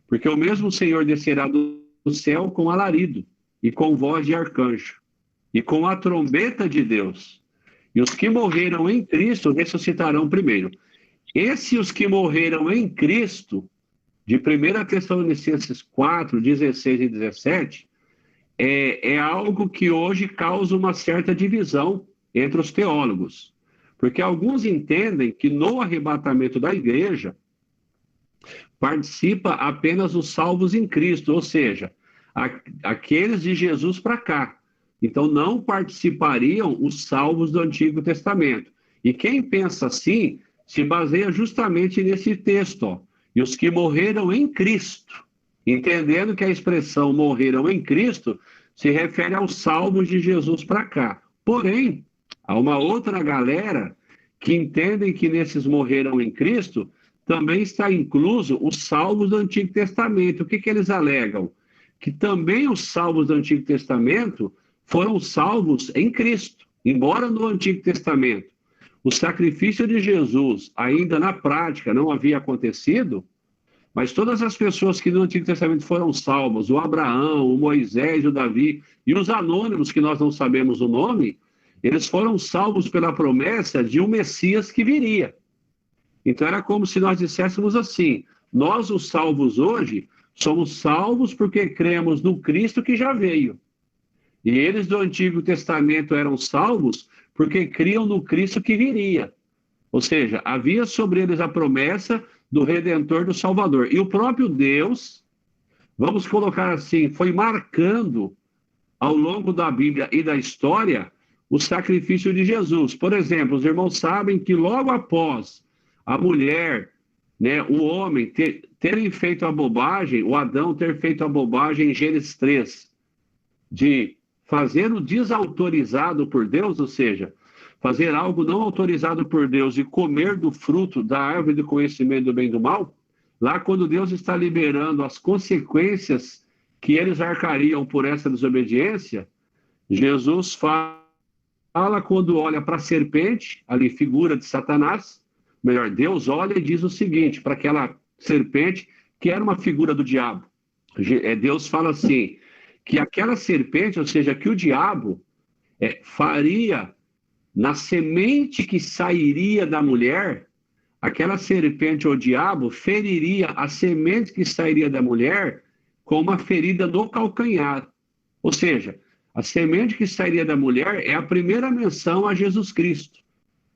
Porque o mesmo Senhor descerá do céu com alarido, e com voz de arcanjo, e com a trombeta de Deus. E os que morreram em Cristo ressuscitarão primeiro. Os que morreram em Cristo, de 1 Tessalonicenses 4, 16 e 17, é algo que hoje causa uma certa divisão entre os teólogos. Porque alguns entendem que no arrebatamento da igreja participa apenas os salvos em Cristo, ou seja, aqueles de Jesus para cá. Então não participariam os salvos do Antigo Testamento. E quem pensa assim se baseia justamente nesse texto, ó. E os que morreram em Cristo, entendendo que a expressão morreram em Cristo se refere aos salvos de Jesus para cá. Porém, há uma outra galera que entendem que nesses morreram em Cristo também está incluso os salvos do Antigo Testamento. O que eles alegam? Que também os salvos do Antigo Testamento foram salvos em Cristo, embora no Antigo Testamento o sacrifício de Jesus ainda na prática não havia acontecido, mas todas as pessoas que no Antigo Testamento foram salvas, o Abraão, o Moisés, o Davi e os anônimos que nós não sabemos o nome, eles foram salvos pela promessa de um Messias que viria. Então era como se nós disséssemos assim: nós, os salvos hoje, somos salvos porque cremos no Cristo que já veio. E eles do Antigo Testamento eram salvos porque criam no Cristo que viria. Ou seja, havia sobre eles a promessa do Redentor, do Salvador. E o próprio Deus, vamos colocar assim, foi marcando ao longo da Bíblia e da história o sacrifício de Jesus. Por exemplo, os irmãos sabem que logo após a mulher, né, o homem terem feito a bobagem, o Adão ter feito a bobagem em Gênesis 3, de fazer o desautorizado por Deus, ou seja, fazer algo não autorizado por Deus e comer do fruto da árvore do conhecimento do bem e do mal, lá quando Deus está liberando as consequências que eles arcariam por essa desobediência, Jesus fala quando olha para a serpente, ali figura de Satanás, melhor, Deus olha e diz o seguinte, para aquela serpente, que era uma figura do diabo. Deus fala assim, que aquela serpente, ou seja, que o diabo faria na semente que sairia da mulher, aquela serpente ou diabo feriria a semente que sairia da mulher com uma ferida no calcanhar. Ou seja, a semente que sairia da mulher é a primeira menção a Jesus Cristo,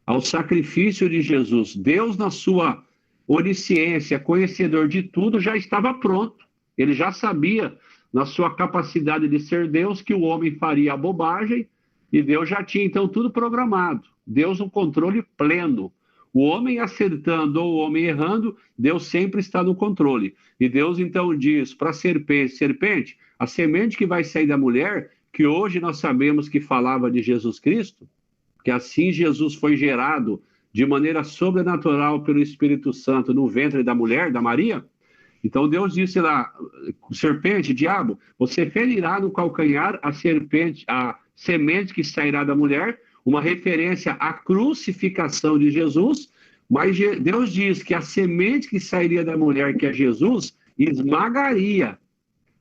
ao sacrifício de Jesus. Deus, na sua onisciência, conhecedor de tudo, já estava pronto. Ele já sabia, na sua capacidade de ser Deus, que o homem faria a bobagem, e Deus já tinha, então, tudo programado. Deus, no controle pleno. O homem acertando ou o homem errando, Deus sempre está no controle. E Deus, então, diz para a serpente, serpente, a semente que vai sair da mulher, que hoje nós sabemos que falava de Jesus Cristo, que assim Jesus foi gerado de maneira sobrenatural pelo Espírito Santo no ventre da mulher, da Maria. Então Deus disse lá, serpente, diabo, você ferirá no calcanhar a serpente, a semente que sairá da mulher, uma referência à crucificação de Jesus, mas Deus diz que a semente que sairia da mulher, que é Jesus, esmagaria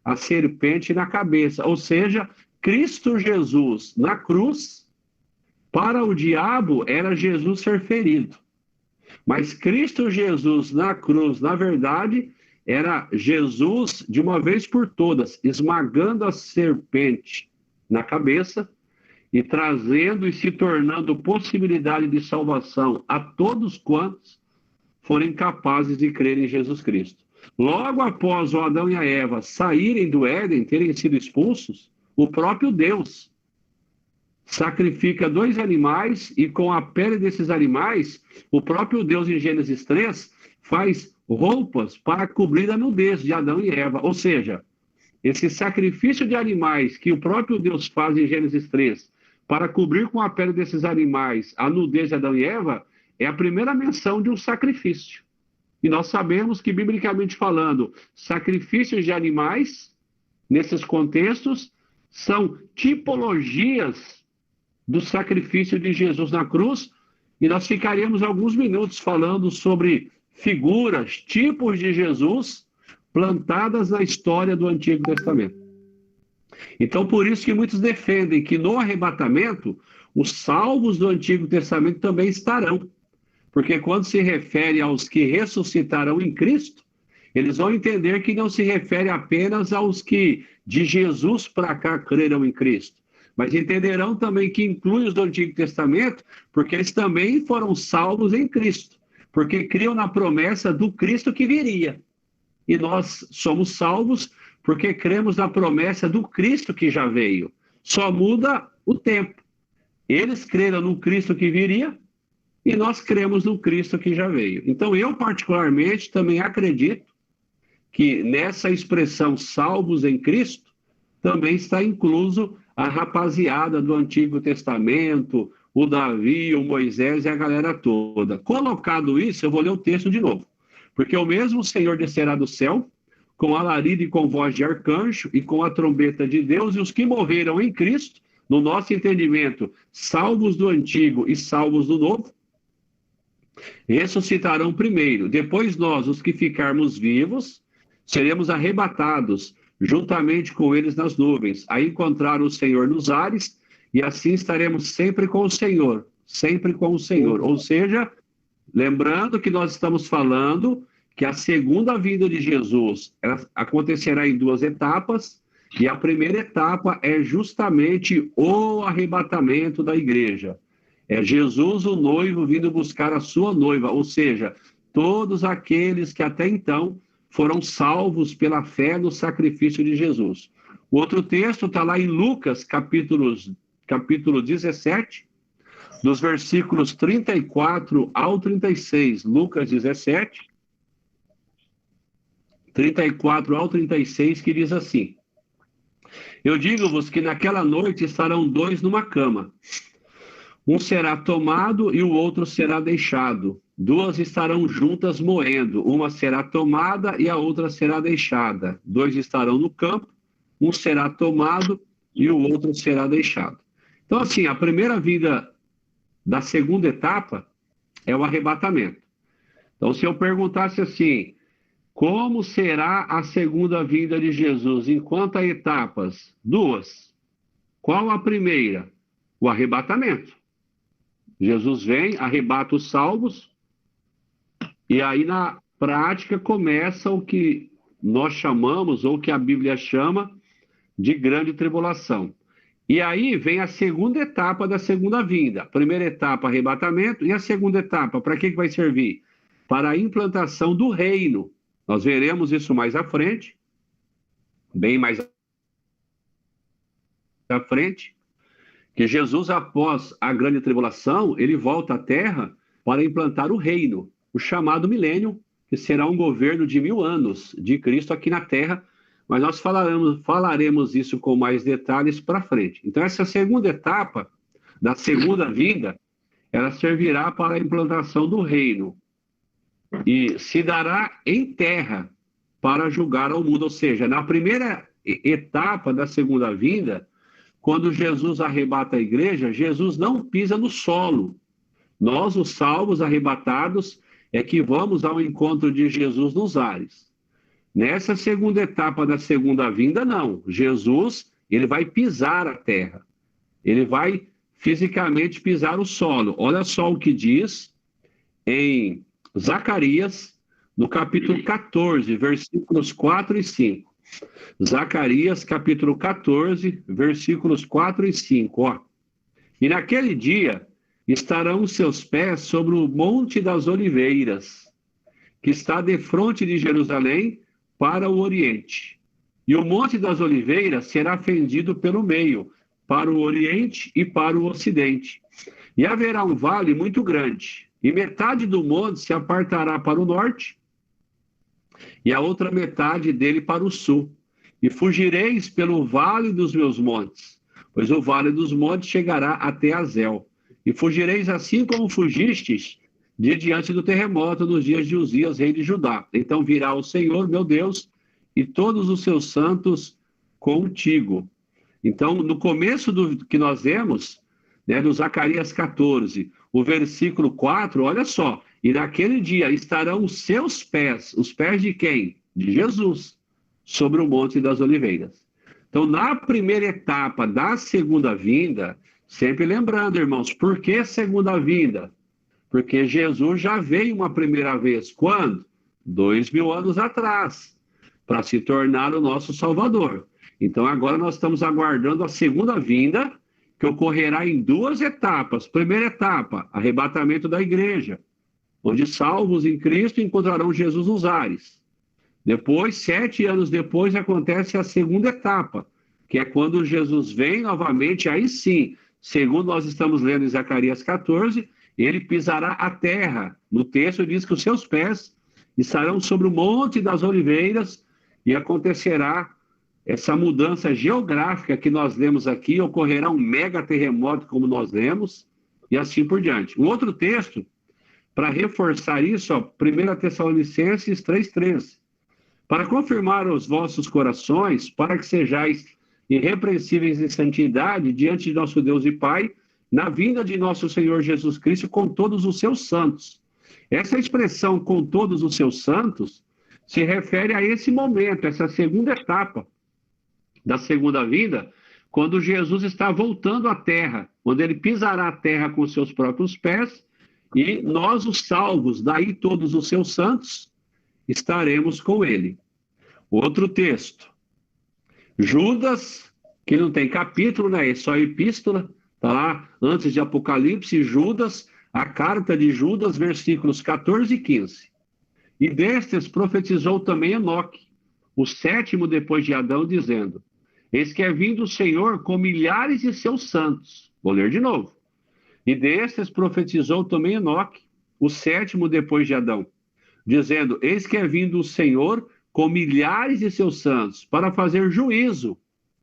a serpente na cabeça. Ou seja, Cristo Jesus na cruz, para o diabo era Jesus ser ferido. Mas Cristo Jesus na cruz, na verdade, era Jesus, de uma vez por todas, esmagando a serpente na cabeça e trazendo e se tornando possibilidade de salvação a todos quantos forem capazes de crer em Jesus Cristo. Logo após o Adão e a Eva saírem do Éden, terem sido expulsos, o próprio Deus sacrifica 2 animais e com a pele desses animais, o próprio Deus em Gênesis 3 faz roupas para cobrir a nudez de Adão e Eva. Ou seja, esse sacrifício de animais que o próprio Deus faz em Gênesis 3 para cobrir com a pele desses animais a nudez de Adão e Eva é a primeira menção de um sacrifício. E nós sabemos que, biblicamente falando, sacrifícios de animais, nesses contextos, são tipologias do sacrifício de Jesus na cruz, e nós ficaremos alguns minutos falando sobre figuras, tipos de Jesus plantadas na história do Antigo Testamento. Então, por isso que muitos defendem que no arrebatamento, os salvos do Antigo Testamento também estarão. Porque quando se refere aos que ressuscitarão em Cristo, eles vão entender que não se refere apenas aos que de Jesus para cá creram em Cristo, mas entenderão também que inclui os do Antigo Testamento, porque eles também foram salvos em Cristo, porque criam na promessa do Cristo que viria. E nós somos salvos porque cremos na promessa do Cristo que já veio. Só muda o tempo. Eles creram no Cristo que viria e nós cremos no Cristo que já veio. Então, eu particularmente também acredito que nessa expressão salvos em Cristo também está incluso a rapaziada do Antigo Testamento, o Davi, o Moisés e a galera toda. Colocado isso, eu vou ler o texto de novo. Porque o mesmo Senhor descerá do céu, com alarido e com voz de arcanjo, e com a trombeta de Deus, e os que morreram em Cristo, no nosso entendimento, salvos do Antigo e salvos do Novo, ressuscitarão primeiro. Depois nós, os que ficarmos vivos, seremos arrebatados, juntamente com eles nas nuvens, a encontrar o Senhor nos ares, e assim estaremos sempre com o Senhor, sempre com o Senhor. Ou seja, lembrando que nós estamos falando que a segunda vinda de Jesus acontecerá em duas etapas, e a primeira etapa é justamente o arrebatamento da igreja. É Jesus, o noivo, vindo buscar a sua noiva, ou seja, todos aqueles que até então foram salvos pela fé no sacrifício de Jesus. O outro texto está lá em Lucas, capítulo 17, dos versículos 34 ao 36. Lucas 17, 34 ao 36, que diz assim: Eu digo-vos que naquela noite estarão dois numa cama. Um será tomado e o outro será deixado. Duas estarão juntas moendo. Uma será tomada e a outra será deixada. Dois estarão no campo. Um será tomado e o outro será deixado. Então, assim, a primeira vinda da segunda etapa é o arrebatamento. Então, se eu perguntasse assim, como será a segunda vinda de Jesus? Em quantas etapas? Duas. Qual a primeira? O arrebatamento. Jesus vem, arrebata os salvos, e aí na prática começa o que nós chamamos, ou que a Bíblia chama, de grande tribulação. E aí vem a segunda etapa da segunda vinda. A primeira etapa, arrebatamento, e a segunda etapa, para que vai servir? Para a implantação do reino. Nós veremos isso mais à frente, bem mais à frente, que Jesus, após a grande tribulação, ele volta à terra para implantar o reino, o chamado milênio, que será um governo de 1000 anos de Cristo aqui na terra, mas nós falaremos isso com mais detalhes para frente. Então, essa segunda etapa da segunda vinda, ela servirá para a implantação do reino e se dará em terra para julgar ao mundo. Ou seja, na primeira etapa da segunda vinda, quando Jesus arrebata a igreja, Jesus não pisa no solo. Nós, os salvos arrebatados, é que vamos ao encontro de Jesus nos ares. Nessa segunda etapa da segunda vinda, não. Jesus, ele vai pisar a terra. Ele vai fisicamente pisar o solo. Olha só o que diz em Zacarias, no capítulo 14, versículos 4 e 5. Zacarias, capítulo 14, versículos 4 e 5. Ó. E naquele dia estarão os seus pés sobre o Monte das Oliveiras, que está defronte de Jerusalém para o Oriente. E o Monte das Oliveiras será fendido pelo meio, para o Oriente e para o Ocidente. E haverá um vale muito grande, e metade do monte se apartará para o norte, e a outra metade dele para o sul. E fugireis pelo vale dos meus montes, pois o vale dos montes chegará até Azel. E fugireis assim como fugistes de diante do terremoto nos dias de Uzias, rei de Judá. Então virá o Senhor, meu Deus, e todos os seus santos contigo. Então, no começo do que nós vemos, né, no Zacarias 14, o versículo 4, olha só, e naquele dia estarão os seus pés, os pés de quem? De Jesus, sobre o Monte das Oliveiras. Então, na primeira etapa da segunda vinda, sempre lembrando, irmãos, por que segunda vinda? Porque Jesus já veio uma primeira vez. Quando? 2000 anos atrás, para se tornar o nosso Salvador. Então, agora nós estamos aguardando a segunda vinda, que ocorrerá em 2 etapas. Primeira etapa, arrebatamento da igreja, onde salvos em Cristo encontrarão Jesus nos ares. Depois, 7 anos depois, acontece a segunda etapa, que é quando Jesus vem novamente, aí sim, segundo nós estamos lendo em Zacarias 14, ele pisará a terra. No texto diz que os seus pés estarão sobre o Monte das Oliveiras e acontecerá essa mudança geográfica que nós lemos aqui, ocorrerá um mega terremoto, como nós lemos, e assim por diante. Um outro texto, para reforçar isso, 1 Tessalonicenses 3,13. Para confirmar os vossos corações, para que sejais irrepreensíveis em santidade diante de nosso Deus e Pai, na vinda de nosso Senhor Jesus Cristo com todos os seus santos. Essa expressão, com todos os seus santos, se refere a esse momento, essa segunda etapa da segunda vinda, quando Jesus está voltando à terra, quando ele pisará a terra com seus próprios pés, e nós, os salvos, daí todos os seus santos, estaremos com ele. Outro texto, Judas, que não tem capítulo, né? É só epístola, está lá, antes de Apocalipse, Judas, a carta de Judas, versículos 14 e 15. E destes profetizou também Enoque, o 7º depois de Adão, dizendo: eis que é vindo o Senhor com milhares de seus santos. Vou ler de novo. E destes profetizou também Enoque, o 7º depois de Adão, dizendo: eis que é vindo o Senhor com milhares de seus santos, para fazer juízo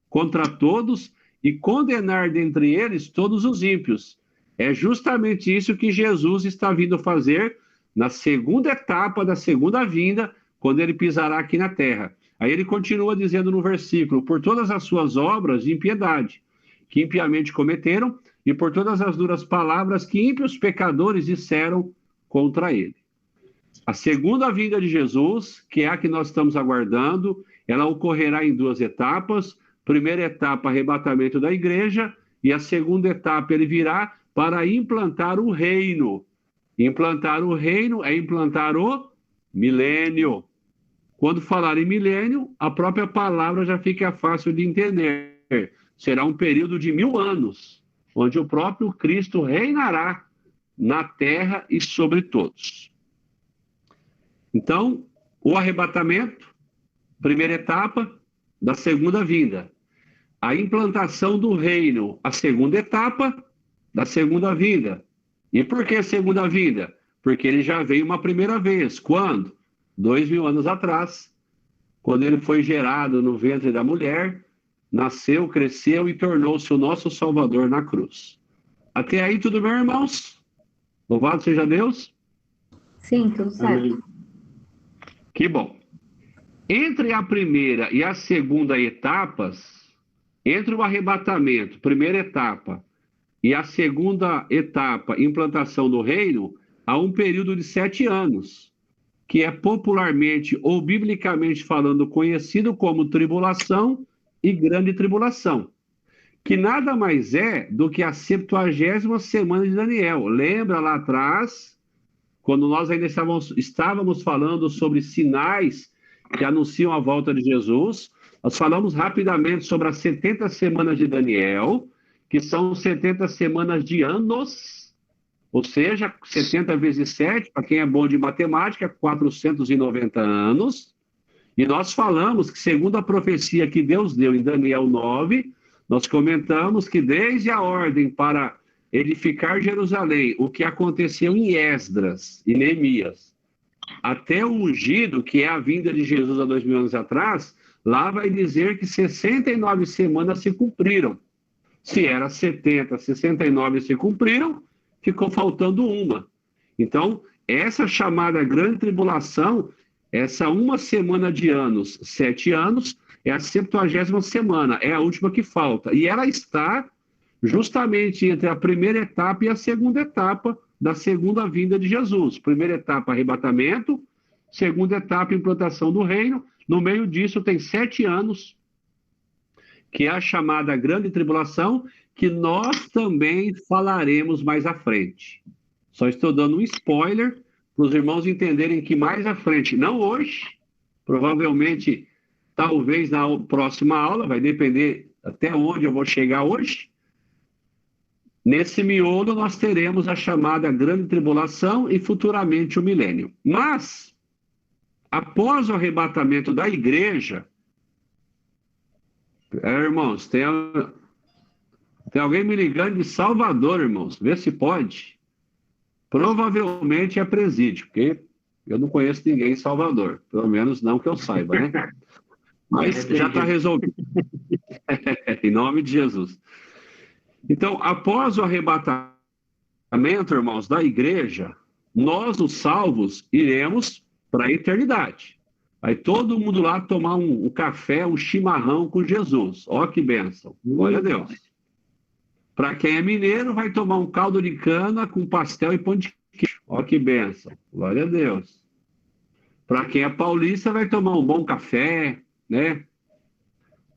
contra todos e condenar dentre eles todos os ímpios. É justamente isso que Jesus está vindo fazer na segunda etapa da segunda vinda, quando ele pisará aqui na terra. Aí ele continua dizendo no versículo: por todas as suas obras de impiedade, que impiamente cometeram, e por todas as duras palavras que ímpios pecadores disseram contra ele. A segunda vinda de Jesus, que é a que nós estamos aguardando, ela ocorrerá em 2 etapas. Primeira etapa, arrebatamento da igreja, e a segunda etapa ele virá para implantar o reino. Implantar o reino é implantar o milênio. Quando falar em milênio, a própria palavra já fica fácil de entender. Será um período de 1000 anos, onde o próprio Cristo reinará na terra e sobre todos. Então, o arrebatamento, primeira etapa da segunda vinda. A implantação do reino, a segunda etapa da segunda vinda. E por que segunda vinda? Porque ele já veio uma primeira vez. Quando? 2000 anos atrás, quando ele foi gerado no ventre da mulher, nasceu, cresceu e tornou-se o nosso Salvador na cruz. Até aí tudo bem, irmãos? Louvado seja Deus? Sim, tudo certo. Amém. Que bom. Entre a primeira e a segunda etapas, entre o arrebatamento, primeira etapa, e a segunda etapa, implantação do reino, há um período de 7 anos, que é popularmente ou biblicamente falando conhecido como tribulação e grande tribulação, que nada mais é do que a 70ª semana de Daniel. Lembra lá atrás, quando nós ainda estávamos falando sobre sinais que anunciam a volta de Jesus, nós falamos rapidamente sobre as 70 semanas de Daniel, que são 70 semanas de anos, ou seja, 70 vezes 7, para quem é bom de matemática, 490 anos. E nós falamos que, segundo a profecia que Deus deu em Daniel 9, nós comentamos que desde a ordem para edificar Jerusalém, o que aconteceu em Esdras e Neemias, até o ungido, que é a vinda de Jesus há 2000 anos atrás, lá vai dizer que 69 semanas se cumpriram. Se era 70, 69 se cumpriram, ficou faltando uma. Então, essa chamada grande tribulação, essa uma semana de anos, 7 anos, é a 70ª semana, é a última que falta. E ela está justamente entre a primeira etapa e a segunda etapa da segunda vinda de Jesus. Primeira etapa, arrebatamento. Segunda etapa, implantação do reino. No meio disso tem 7 anos, que é a chamada Grande Tribulação, que nós também falaremos mais à frente. Só estou dando um spoiler para os irmãos entenderem que mais à frente, não hoje, provavelmente, talvez na próxima aula, vai depender até onde eu vou chegar hoje. Nesse miolo nós teremos a chamada Grande Tribulação e futuramente o milênio. Mas, após o arrebatamento da igreja, irmãos, tem alguém me ligando de Salvador, irmãos, vê se pode. Provavelmente é presídio, porque eu não conheço ninguém em Salvador, pelo menos não que eu saiba, né? Mas já está resolvido. Em nome de Jesus. Então, após o arrebatamento, irmãos, da igreja, nós, os salvos, iremos para a eternidade. Vai todo mundo lá tomar um café, um chimarrão com Jesus. Ó que bênção. Glória a Deus. Para quem é mineiro, vai tomar um caldo de cana com pastel e pão de queijo. Ó que bênção. Glória a Deus. Para quem é paulista, vai tomar um bom café, né?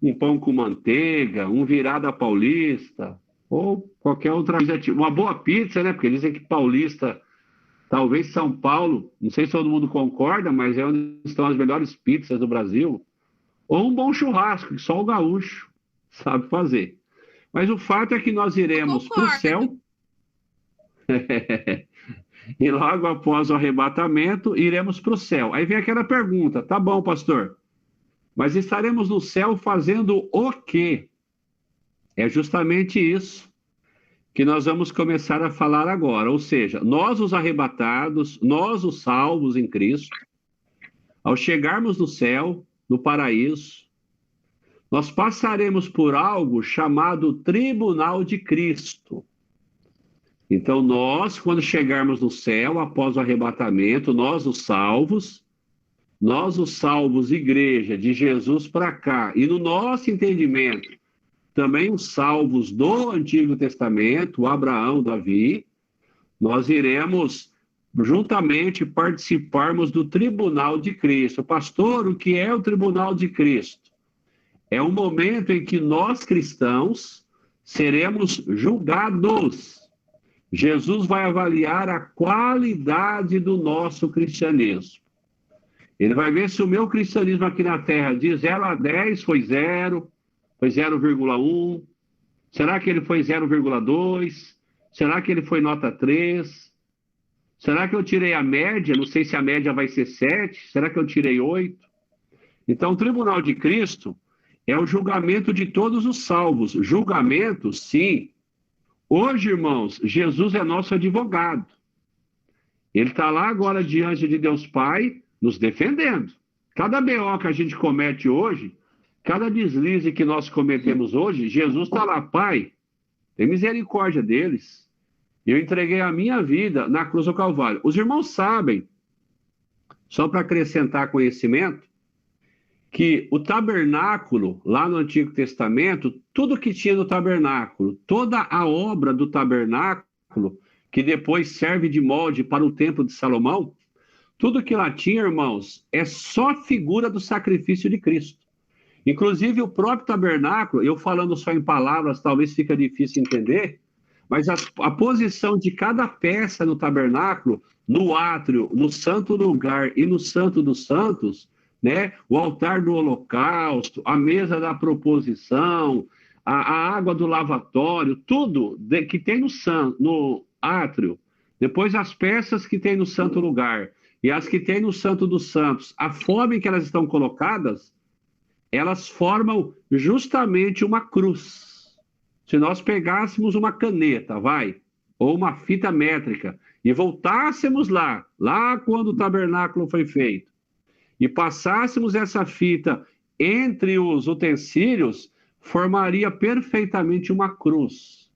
Um pão com manteiga, um virada paulista, ou qualquer outra coisa. Uma boa pizza, né? Porque dizem que paulista, talvez São Paulo, não sei se todo mundo concorda, mas é onde estão as melhores pizzas do Brasil. Ou um bom churrasco, que só o gaúcho sabe fazer. Mas o fato é que nós iremos para o céu. E logo após o arrebatamento, iremos para o céu. Aí vem aquela pergunta, tá bom, pastor, mas estaremos no céu fazendo o quê? É justamente isso que nós vamos começar a falar agora. Ou seja, nós os arrebatados, nós os salvos em Cristo, ao chegarmos no céu, no paraíso, nós passaremos por algo chamado Tribunal de Cristo. Então nós, quando chegarmos no céu, após o arrebatamento, nós os salvos igreja de Jesus para cá, e no nosso entendimento, também os salvos do Antigo Testamento, Abraão, Davi, nós iremos juntamente participarmos do Tribunal de Cristo. Pastor, o que é o Tribunal de Cristo? É um momento em que nós cristãos seremos julgados. Jesus vai avaliar a qualidade do nosso cristianismo. Ele vai ver se o meu cristianismo aqui na Terra de 0 a 10 foi 0, foi 0,1. Será que ele foi 0,2? Será que ele foi nota 3? Será que eu tirei a média? Não sei se a média vai ser 7. Será que eu tirei 8? Então, o Tribunal de Cristo é o julgamento de todos os salvos. Julgamento, sim. Hoje, irmãos, Jesus é nosso advogado. Ele está lá agora diante de Deus Pai, nos defendendo. Cada BO que a gente comete hoje, cada deslize que nós cometemos hoje, Jesus está lá, Pai, tem misericórdia deles. Eu entreguei a minha vida na cruz do Calvário. Os irmãos sabem, só para acrescentar conhecimento, que o tabernáculo, lá no Antigo Testamento, tudo que tinha no tabernáculo, toda a obra do tabernáculo, que depois serve de molde para o templo de Salomão, tudo que lá tinha, irmãos, é só figura do sacrifício de Cristo. Inclusive o próprio tabernáculo, eu falando só em palavras, talvez fica difícil entender, mas a posição de cada peça no tabernáculo, no átrio, no santo lugar e no santo dos santos, né? O altar do holocausto, a mesa da proposição, a água do lavatório, tudo que tem no átrio, depois as peças que tem no santo lugar e as que tem no santo dos santos, a forma em que elas estão colocadas, elas formam justamente uma cruz. Se nós pegássemos uma caneta, ou uma fita métrica, e voltássemos lá quando o tabernáculo foi feito, e passássemos essa fita entre os utensílios, formaria perfeitamente uma cruz.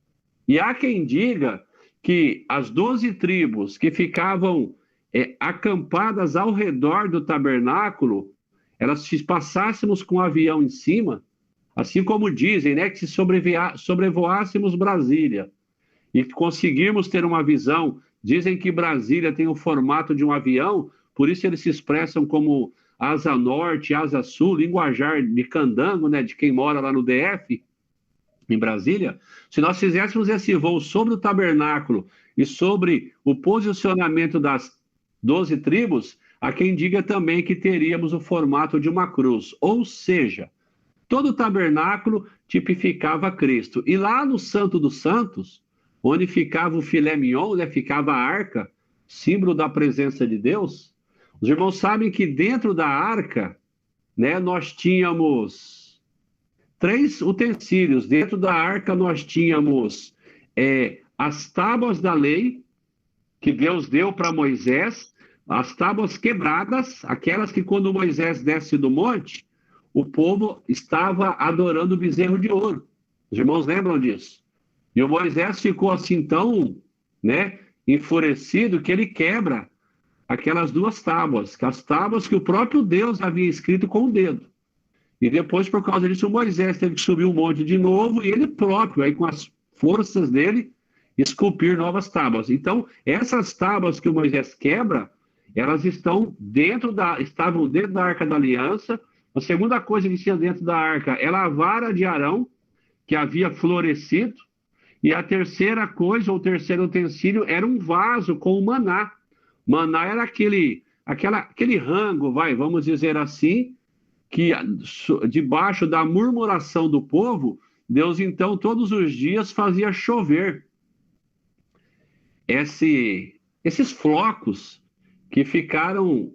E há quem diga que as 12 tribos que ficavam acampadas ao redor do tabernáculo, era se passássemos com um avião em cima, assim como dizem, né, que se sobrevoássemos Brasília e conseguirmos ter uma visão, dizem que Brasília tem o formato de um avião, por isso eles se expressam como asa norte, asa sul, linguajar de candango, né, de quem mora lá no DF, em Brasília. Se nós fizéssemos esse voo sobre o tabernáculo e sobre o posicionamento das 12 tribos, há quem diga também que teríamos o formato de uma cruz, ou seja, todo o tabernáculo tipificava Cristo. E lá no Santo dos Santos, onde ficava o filé mignon, né, ficava a arca, símbolo da presença de Deus, os irmãos sabem que dentro da arca, né, nós tínhamos 3 utensílios. Dentro da arca nós tínhamos as tábuas da lei, que Deus deu para Moisés, as tábuas quebradas, aquelas que quando Moisés desce do monte, o povo estava adorando o bezerro de ouro. Os irmãos lembram disso? E o Moisés ficou assim tão, né, enfurecido que ele quebra aquelas 2 tábuas, as tábuas que o próprio Deus havia escrito com o dedo. E depois, por causa disso, o Moisés teve que subir um monte de novo e ele próprio, aí com as forças dele, esculpir novas tábuas. Então, essas tábuas que o Moisés quebra, elas estavam dentro da Arca da Aliança. A segunda coisa que tinha dentro da arca era a vara de Arão, que havia florescido. E a terceira coisa, ou o terceiro utensílio, era um vaso com o maná. Maná era aquele rango, vamos dizer assim, que debaixo da murmuração do povo, Deus então todos os dias fazia chover esses flocos que ficaram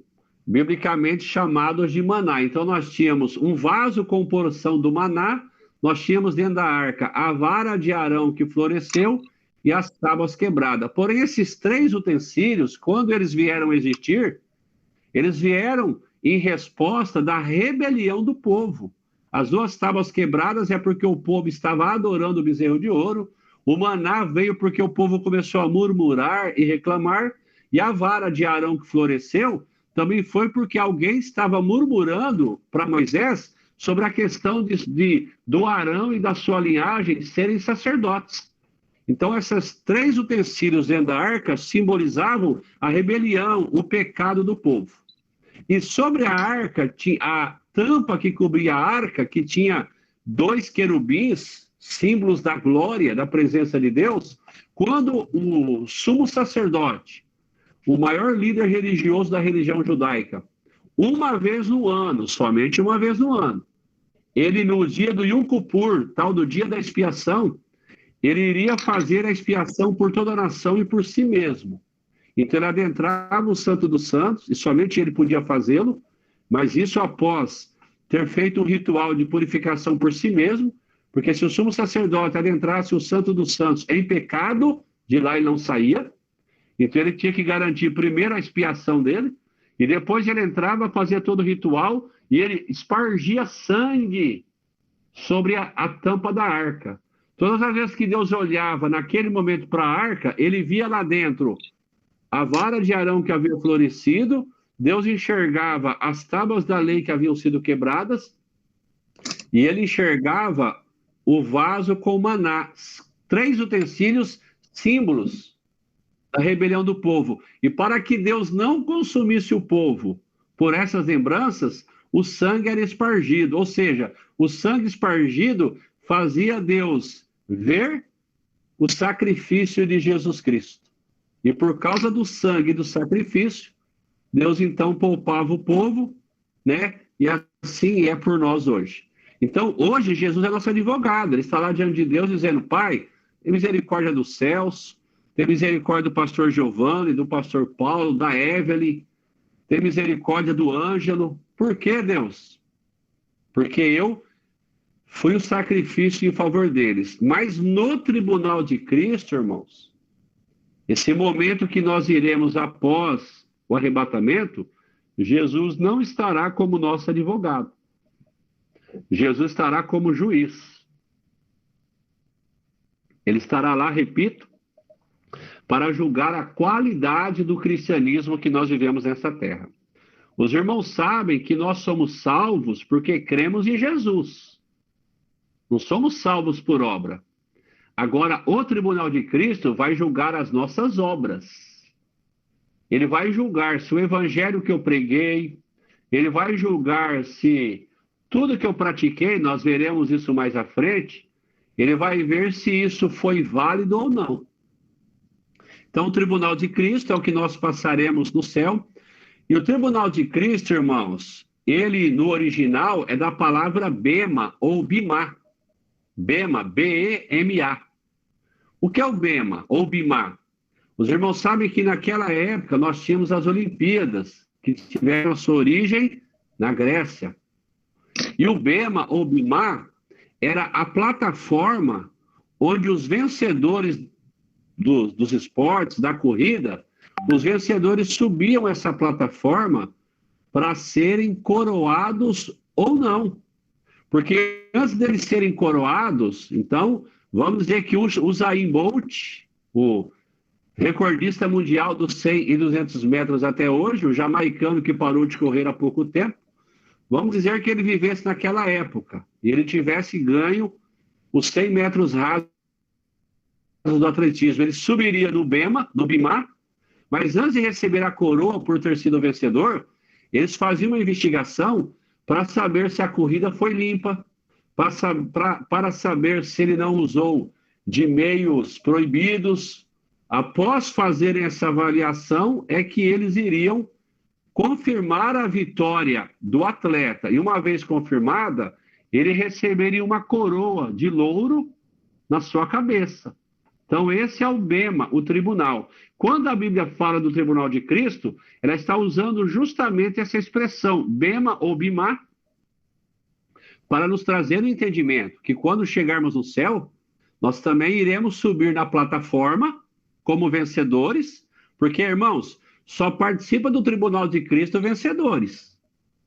biblicamente chamados de maná. Então nós tínhamos um vaso com porção do maná, nós tínhamos dentro da arca a vara de Arão que floresceu e as tábuas quebradas. Porém, esses 3 utensílios, quando eles vieram a existir, eles vieram em resposta da rebelião do povo. As 2 tábuas quebradas é porque o povo estava adorando o bezerro de ouro, o maná veio porque o povo começou a murmurar e reclamar, e a vara de Arão que floresceu também foi porque alguém estava murmurando para Moisés sobre a questão do Arão e da sua linhagem serem sacerdotes. Então, esses 3 utensílios dentro da arca simbolizavam a rebelião, o pecado do povo. E sobre a arca, a tampa que cobria a arca, que tinha 2 querubins, símbolos da glória, da presença de Deus, quando o sumo sacerdote, o maior líder religioso da religião judaica, uma vez no ano, somente uma vez no ano, ele no dia do Yom Kippur, tal do dia da expiação, ele iria fazer a expiação por toda a nação e por si mesmo. Então ele adentrava o Santo dos Santos, e somente ele podia fazê-lo, mas isso após ter feito um ritual de purificação por si mesmo, porque se o sumo sacerdote adentrasse o Santo dos Santos em pecado, de lá ele não saía. Então ele tinha que garantir primeiro a expiação dele, e depois ele entrava, fazia todo o ritual, e ele espargia sangue sobre a tampa da arca. Todas as vezes que Deus olhava naquele momento para a arca, ele via lá dentro a vara de Arão que havia florescido, Deus enxergava as tábuas da lei que haviam sido quebradas, e ele enxergava o vaso com maná, 3 utensílios, símbolos da rebelião do povo. E para que Deus não consumisse o povo por essas lembranças, o sangue era espargido, ou seja, o sangue espargido fazia Deus ver o sacrifício de Jesus Cristo. E por causa do sangue e do sacrifício, Deus então poupava o povo, né? E assim é por nós hoje. Então, hoje, Jesus é nosso advogado. Ele está lá diante de Deus dizendo: Pai, tem misericórdia dos céus, tem misericórdia do pastor Giovanni, do pastor Paulo, da Evelyn, tem misericórdia do Ângelo. Por que, Deus? Porque eu fui o sacrifício em favor deles. Mas no tribunal de Cristo, irmãos, esse momento que nós iremos após o arrebatamento, Jesus não estará como nosso advogado. Jesus estará como juiz. Ele estará lá, repito, para julgar a qualidade do cristianismo que nós vivemos nessa terra. Os irmãos sabem que nós somos salvos porque cremos em Jesus. Não somos salvos por obra. Agora, o tribunal de Cristo vai julgar as nossas obras. Ele vai julgar se o evangelho que eu preguei, ele vai julgar se tudo que eu pratiquei, nós veremos isso mais à frente, ele vai ver se isso foi válido ou não. Então, o tribunal de Cristo é o que nós passaremos no céu. E o tribunal de Cristo, irmãos, ele no original é da palavra bema ou bimá. Bema, B-E-M-A. O que é o bema ou bimá? Os irmãos sabem que naquela época nós tínhamos as Olimpíadas, que tiveram a sua origem na Grécia. E o bema ou bimá era a plataforma onde os vencedores dos esportes, da corrida, os vencedores subiam essa plataforma para serem coroados ou não. Porque antes deles serem coroados, então, vamos dizer que o Usain Bolt, o recordista mundial dos 100 e 200 metros até hoje, o jamaicano que parou de correr há pouco tempo, vamos dizer que ele vivesse naquela época e ele tivesse ganho os 100 metros rasos do atletismo. Ele subiria no bimá, mas antes de receber a coroa por ter sido vencedor, eles faziam uma investigação para saber se a corrida foi limpa, para saber se ele não usou de meios proibidos. Após fazerem essa avaliação, é que eles iriam confirmar a vitória do atleta. E uma vez confirmada, ele receberia uma coroa de louro na sua cabeça. Então, esse é o bema, o tribunal. Quando a Bíblia fala do tribunal de Cristo, ela está usando justamente essa expressão, bema ou bimá, para nos trazer o entendimento que quando chegarmos no céu, nós também iremos subir na plataforma como vencedores, porque, irmãos, só participa do tribunal de Cristo vencedores.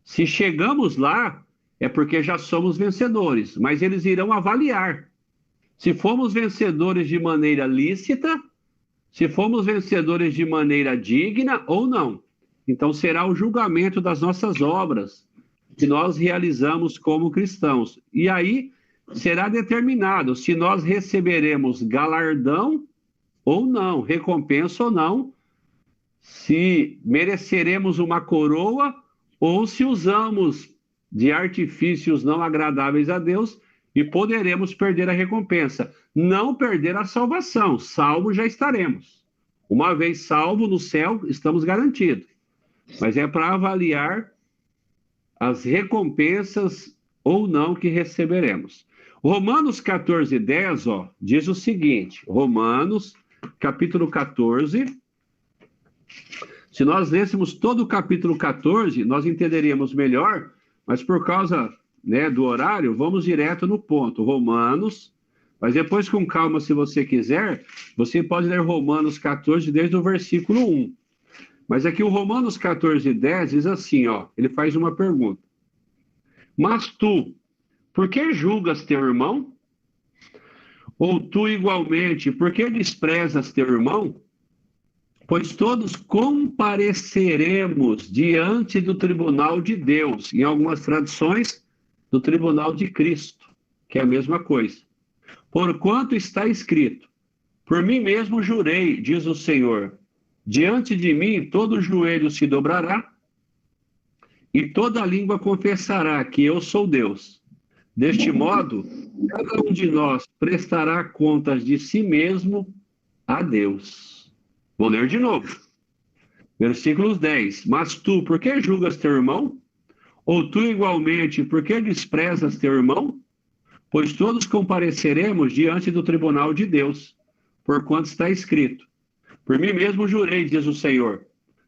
Se chegamos lá, é porque já somos vencedores, mas eles irão avaliar se fomos vencedores de maneira lícita, se fomos vencedores de maneira digna ou não. Então será o julgamento das nossas obras que nós realizamos como cristãos. E aí será determinado se nós receberemos galardão ou não, recompensa ou não, se mereceremos uma coroa ou se usamos de artifícios não agradáveis a Deus e poderemos perder a recompensa. Não perder a salvação, salvo já estaremos. Uma vez salvo no céu, estamos garantidos. Mas é para avaliar as recompensas ou não que receberemos. Romanos 14:10, diz o seguinte, Romanos capítulo 14, se nós lêssemos todo o capítulo 14, nós entenderíamos melhor, mas por causa do horário, vamos direto no ponto. Romanos, mas depois com calma, se você quiser, você pode ler Romanos 14 desde o versículo 1. Mas aqui o Romanos 14:10 diz assim, ele faz uma pergunta. Mas tu, por que julgas teu irmão? Ou tu igualmente, por que desprezas teu irmão? Pois todos compareceremos diante do tribunal de Deus. Em algumas traduções, do tribunal de Cristo, que é a mesma coisa. Porquanto está escrito, por mim mesmo jurei, diz o Senhor, diante de mim todo joelho se dobrará e toda língua confessará que eu sou Deus. Deste modo, cada um de nós prestará contas de si mesmo a Deus. Vou ler de novo. Versículos 10. Mas tu, por que julgas teu irmão? Ou tu igualmente, por que desprezas teu irmão? Pois todos compareceremos diante do tribunal de Deus, porquanto está escrito. Por mim mesmo jurei, diz o Senhor,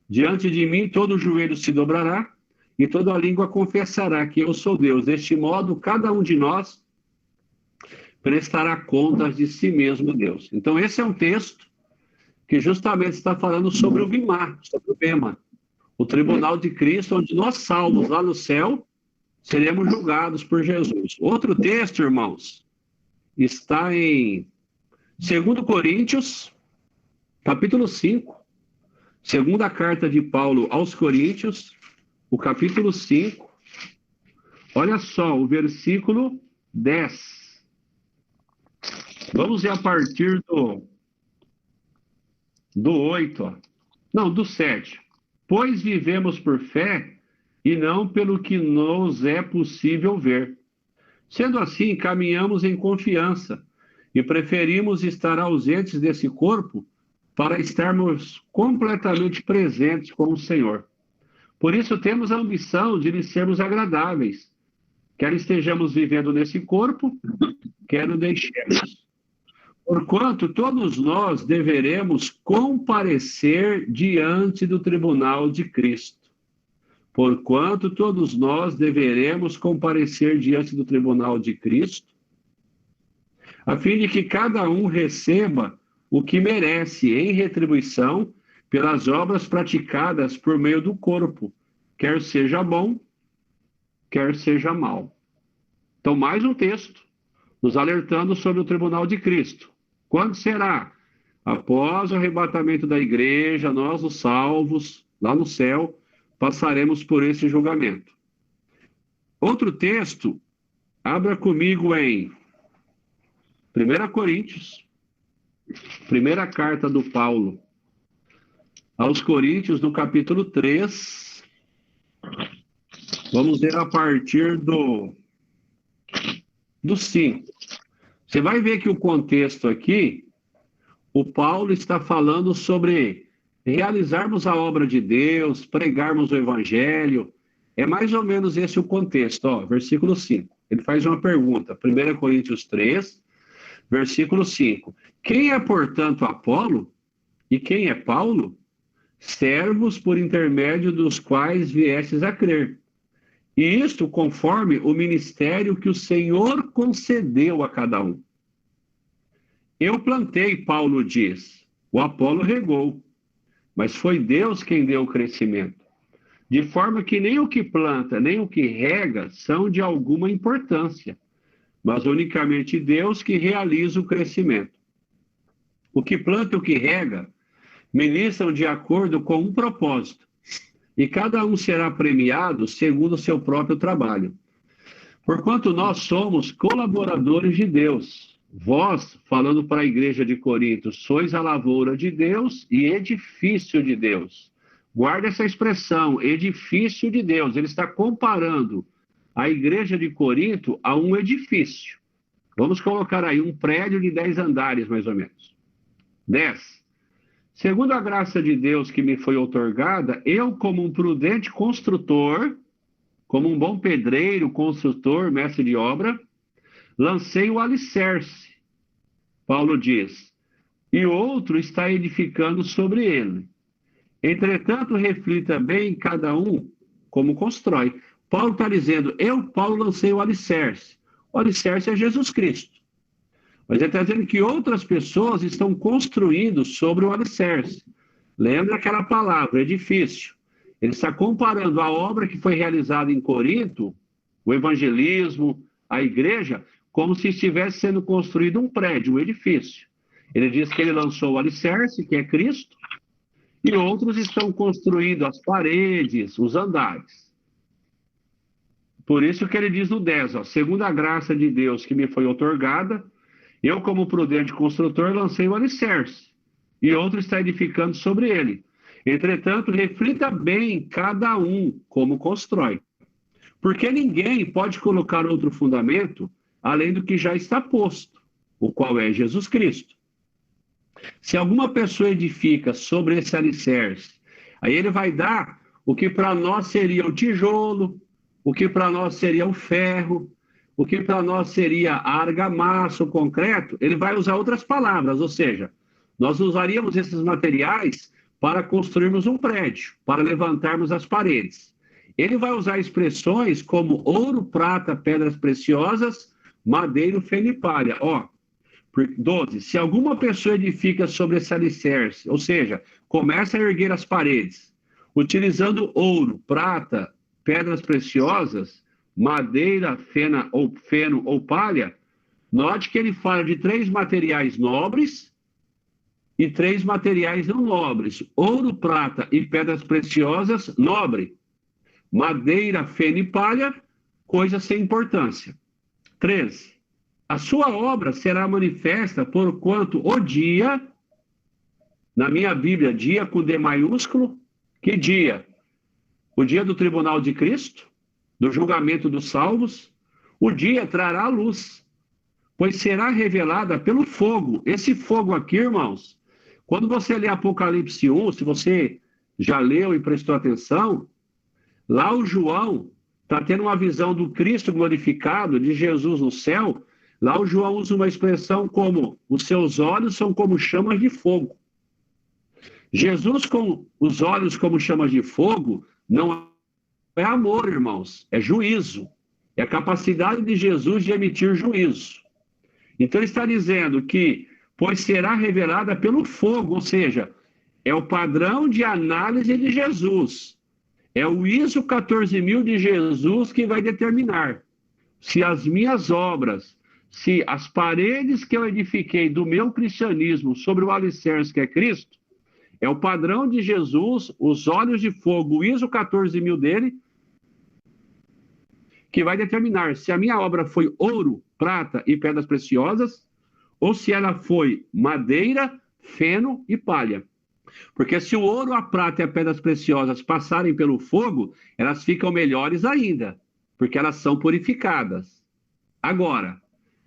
diante de mim todo joelho se dobrará e toda língua confessará que eu sou Deus. Deste modo, cada um de nós prestará contas de si mesmo a Deus. Então, esse é um texto que justamente está falando sobre o bimá, sobre o bema. O tribunal de Cristo, onde nós salvos lá no céu, seremos julgados por Jesus. Outro texto, irmãos, está em 2 Coríntios, capítulo 5, segunda carta de Paulo aos Coríntios, o capítulo 5, olha só, o versículo 10. Vamos ver a partir do 8, ó. Não, do 7. Pois vivemos por fé e não pelo que nos é possível ver. Sendo assim, caminhamos em confiança e preferimos estar ausentes desse corpo para estarmos completamente presentes com o Senhor. Por isso temos a ambição de lhe sermos agradáveis, quer estejamos vivendo nesse corpo, quer o deixemos. Porquanto todos nós deveremos comparecer diante do tribunal de Cristo. Porquanto todos nós deveremos comparecer diante do tribunal de Cristo, a fim de que cada um receba o que merece em retribuição pelas obras praticadas por meio do corpo, quer seja bom, quer seja mal. Então, mais um texto nos alertando sobre o tribunal de Cristo. Quando será? Após o arrebatamento da igreja, nós, os salvos, lá no céu, passaremos por esse julgamento. Outro texto, abra comigo em 1 Coríntios, primeira carta do Paulo aos Coríntios, no capítulo 3. Vamos ler a partir do 5. Você vai ver que o contexto aqui, o Paulo está falando sobre realizarmos a obra de Deus, pregarmos o evangelho. É mais ou menos esse o contexto, ó, versículo 5. Ele faz uma pergunta, 1 Coríntios 3, versículo 5. Quem é, portanto, Apolo? E quem é Paulo? Servos por intermédio dos quais viestes a crer. E isto conforme o ministério que o Senhor concedeu a cada um. Eu plantei, Paulo diz, o Apolo regou, mas foi Deus quem deu o crescimento. De forma que nem o que planta, nem o que rega são de alguma importância, mas unicamente Deus que realiza o crescimento. O que planta e o que rega ministram de acordo com um propósito, e cada um será premiado segundo o seu próprio trabalho. Porquanto nós somos colaboradores de Deus. Vós, falando para a igreja de Corinto, sois a lavoura de Deus e edifício de Deus. Guarda essa expressão, edifício de Deus. Ele está comparando a igreja de Corinto a um edifício. Vamos colocar aí um prédio de 10 andares, mais ou menos. 10. Segundo a graça de Deus que me foi outorgada, eu, como um prudente construtor, como um bom pedreiro, construtor, mestre de obra, lancei o alicerce, Paulo diz, e outro está edificando sobre ele. Entretanto, reflita bem cada um como constrói. Paulo está dizendo, eu, Paulo, lancei o alicerce. O alicerce é Jesus Cristo. Mas ele está dizendo que outras pessoas estão construindo sobre o alicerce. Lembra aquela palavra, edifício. Ele está comparando a obra que foi realizada em Corinto, o evangelismo, a igreja, como se estivesse sendo construído um prédio, um edifício. Ele diz que ele lançou o alicerce, que é Cristo, e outros estão construindo as paredes, os andares. Por isso que ele diz no 10, ó, segundo a graça de Deus que me foi outorgada, eu, como prudente construtor, lancei o alicerce, e outro está edificando sobre ele. Entretanto, reflita bem cada um como constrói. Porque ninguém pode colocar outro fundamento além do que já está posto, o qual é Jesus Cristo. Se alguma pessoa edifica sobre esse alicerce, aí ele vai dar o que para nós seria o tijolo, o que para nós seria o ferro, o que para nós seria a argamassa, o concreto, ele vai usar outras palavras, ou seja, nós usaríamos esses materiais para construirmos um prédio, para levantarmos as paredes. Ele vai usar expressões como ouro, prata, pedras preciosas, madeira, feno e palha. Ó, 12. Se alguma pessoa edifica sobre esse alicerce, ou seja, começa a erguer as paredes, utilizando ouro, prata, pedras preciosas, madeira, feno ou palha, note que ele fala de 3 materiais nobres e 3 materiais não nobres. Ouro, prata e pedras preciosas, nobre. madeira, feno e palha, coisa sem importância. 13. A sua obra será manifesta porquanto o dia, na minha Bíblia, dia com D maiúsculo, que dia? O dia do tribunal de Cristo, do julgamento dos salvos, o dia trará a luz, pois será revelada pelo fogo. Esse fogo aqui, irmãos, quando você lê Apocalipse 1, se você já leu e prestou atenção, lá o João está tendo uma visão do Cristo glorificado, de Jesus no céu. Lá o João usa uma expressão como: os seus olhos são como chamas de fogo. Jesus com os olhos como chamas de fogo não é amor, irmãos, é juízo. É a capacidade de Jesus de emitir juízo. Então ele está dizendo que, pois será revelada pelo fogo, ou seja, é o padrão de análise de Jesus. É o ISO 14000 de Jesus que vai determinar se as minhas obras, se as paredes que eu edifiquei do meu cristianismo sobre o alicerce que é Cristo, é o padrão de Jesus, os olhos de fogo, o ISO 14000 dele, que vai determinar se a minha obra foi ouro, prata e pedras preciosas, ou se ela foi madeira, feno e palha. Porque se o ouro, a prata e as pedras preciosas passarem pelo fogo, elas ficam melhores ainda, porque elas são purificadas. Agora,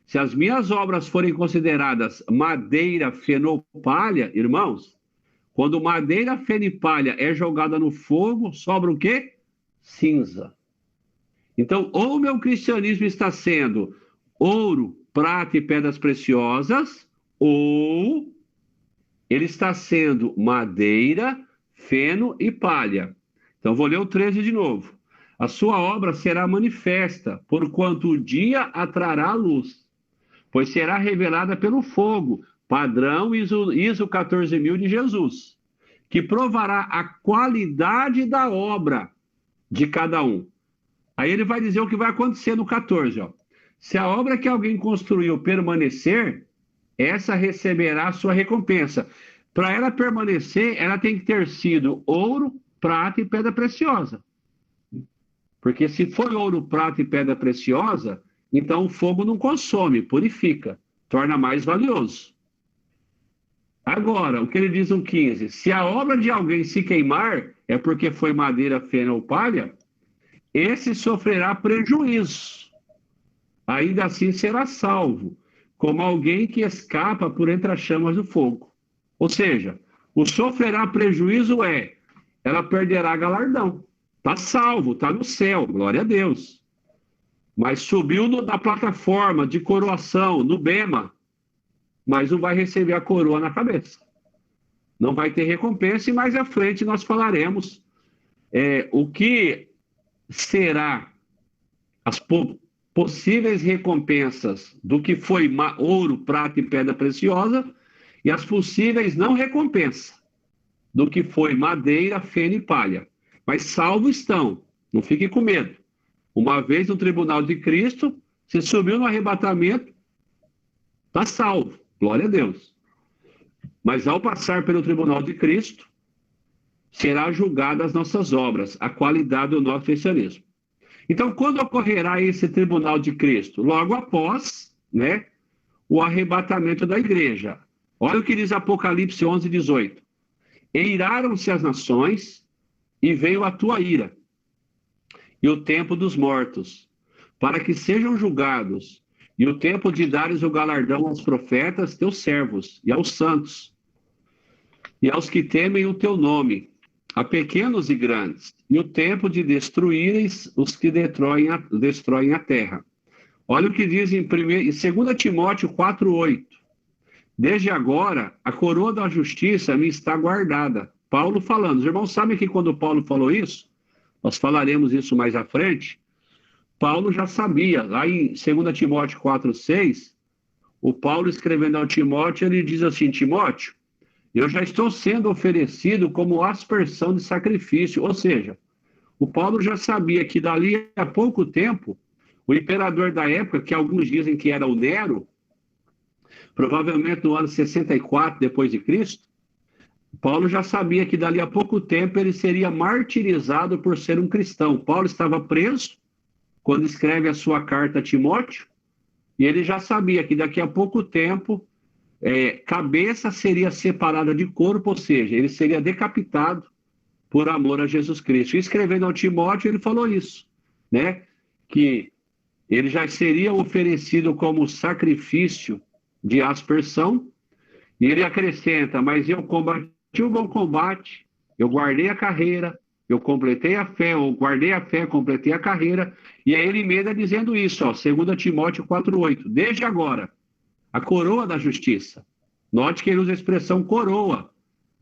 se as minhas obras forem consideradas madeira, feno ou palha, irmãos, quando madeira, feno e palha é jogada no fogo, sobra o quê? Cinza. Então, ou o meu cristianismo está sendo ouro, prata e pedras preciosas, ou ele está sendo madeira, feno e palha. Então, vou ler o 13 de novo. A sua obra será manifesta, porquanto o dia atrará a luz, pois será revelada pelo fogo, padrão ISO 14000 de Jesus, que provará a qualidade da obra de cada um. Aí ele vai dizer o que vai acontecer no 14. Ó. Se a obra que alguém construiu permanecer, essa receberá a sua recompensa. Para ela permanecer, ela tem que ter sido ouro, prata e pedra preciosa. Porque se for ouro, prata e pedra preciosa, então o fogo não consome, purifica, torna mais valioso. Agora, o que ele diz no 15? Se a obra de alguém se queimar, é porque foi madeira, feno ou palha, esse sofrerá prejuízo. Ainda assim será salvo, como alguém que escapa por entre as chamas do fogo. Ou seja, o sofrerá prejuízo ela perderá galardão. Está salvo, está no céu, glória a Deus. Mas subiu na plataforma de coroação, no bema, mas não vai receber a coroa na cabeça. Não vai ter recompensa, e mais à frente nós falaremos o que será as possíveis recompensas do que foi ouro, prata e pedra preciosa, e as possíveis não recompensas do que foi madeira, feno e palha. Mas salvos estão, não fiquem com medo. Uma vez no tribunal de Cristo, se subiu no arrebatamento, está salvo, glória a Deus. Mas ao passar pelo tribunal de Cristo, será julgada as nossas obras, a qualidade do nosso cristianismo. Então, quando ocorrerá esse tribunal de Cristo? Logo após, o arrebatamento da igreja. Olha o que diz Apocalipse 11, 18. Eiraram-se as nações e veio a tua ira, e o tempo dos mortos, para que sejam julgados, e o tempo de dares o galardão aos profetas, teus servos, e aos santos, e aos que temem o teu nome, a pequenos e grandes, e o tempo de destruíreis os que destroem a terra. Olha o que diz em 2 Timóteo 4,8. Desde agora, a coroa da justiça me está guardada. Paulo falando. Os irmãos sabem que quando Paulo falou isso, nós falaremos isso mais à frente, Paulo já sabia. Lá em 2 Timóteo 4,6, o Paulo escrevendo ao Timóteo, ele diz assim: Timóteo, eu já estou sendo oferecido como aspersão de sacrifício. Ou seja, o Paulo já sabia que dali a pouco tempo, o imperador da época, que alguns dizem que era o Nero, provavelmente no ano 64 depois de Cristo, Paulo já sabia que dali a pouco tempo ele seria martirizado por ser um cristão. Paulo estava preso quando escreve a sua carta a Timóteo, e ele já sabia que daqui a pouco tempo cabeça seria separada de corpo, ou seja, ele seria decapitado por amor a Jesus Cristo. E escrevendo ao Timóteo, ele falou isso, né? Que ele já seria oferecido como sacrifício de aspersão, e ele acrescenta: mas eu combati o bom combate, eu guardei a carreira, eu completei a fé, eu guardei a fé, completei a carreira. E aí ele emenda dizendo isso, 2 Timóteo 4,8. Desde agora, a coroa da justiça. Note que ele usa a expressão coroa.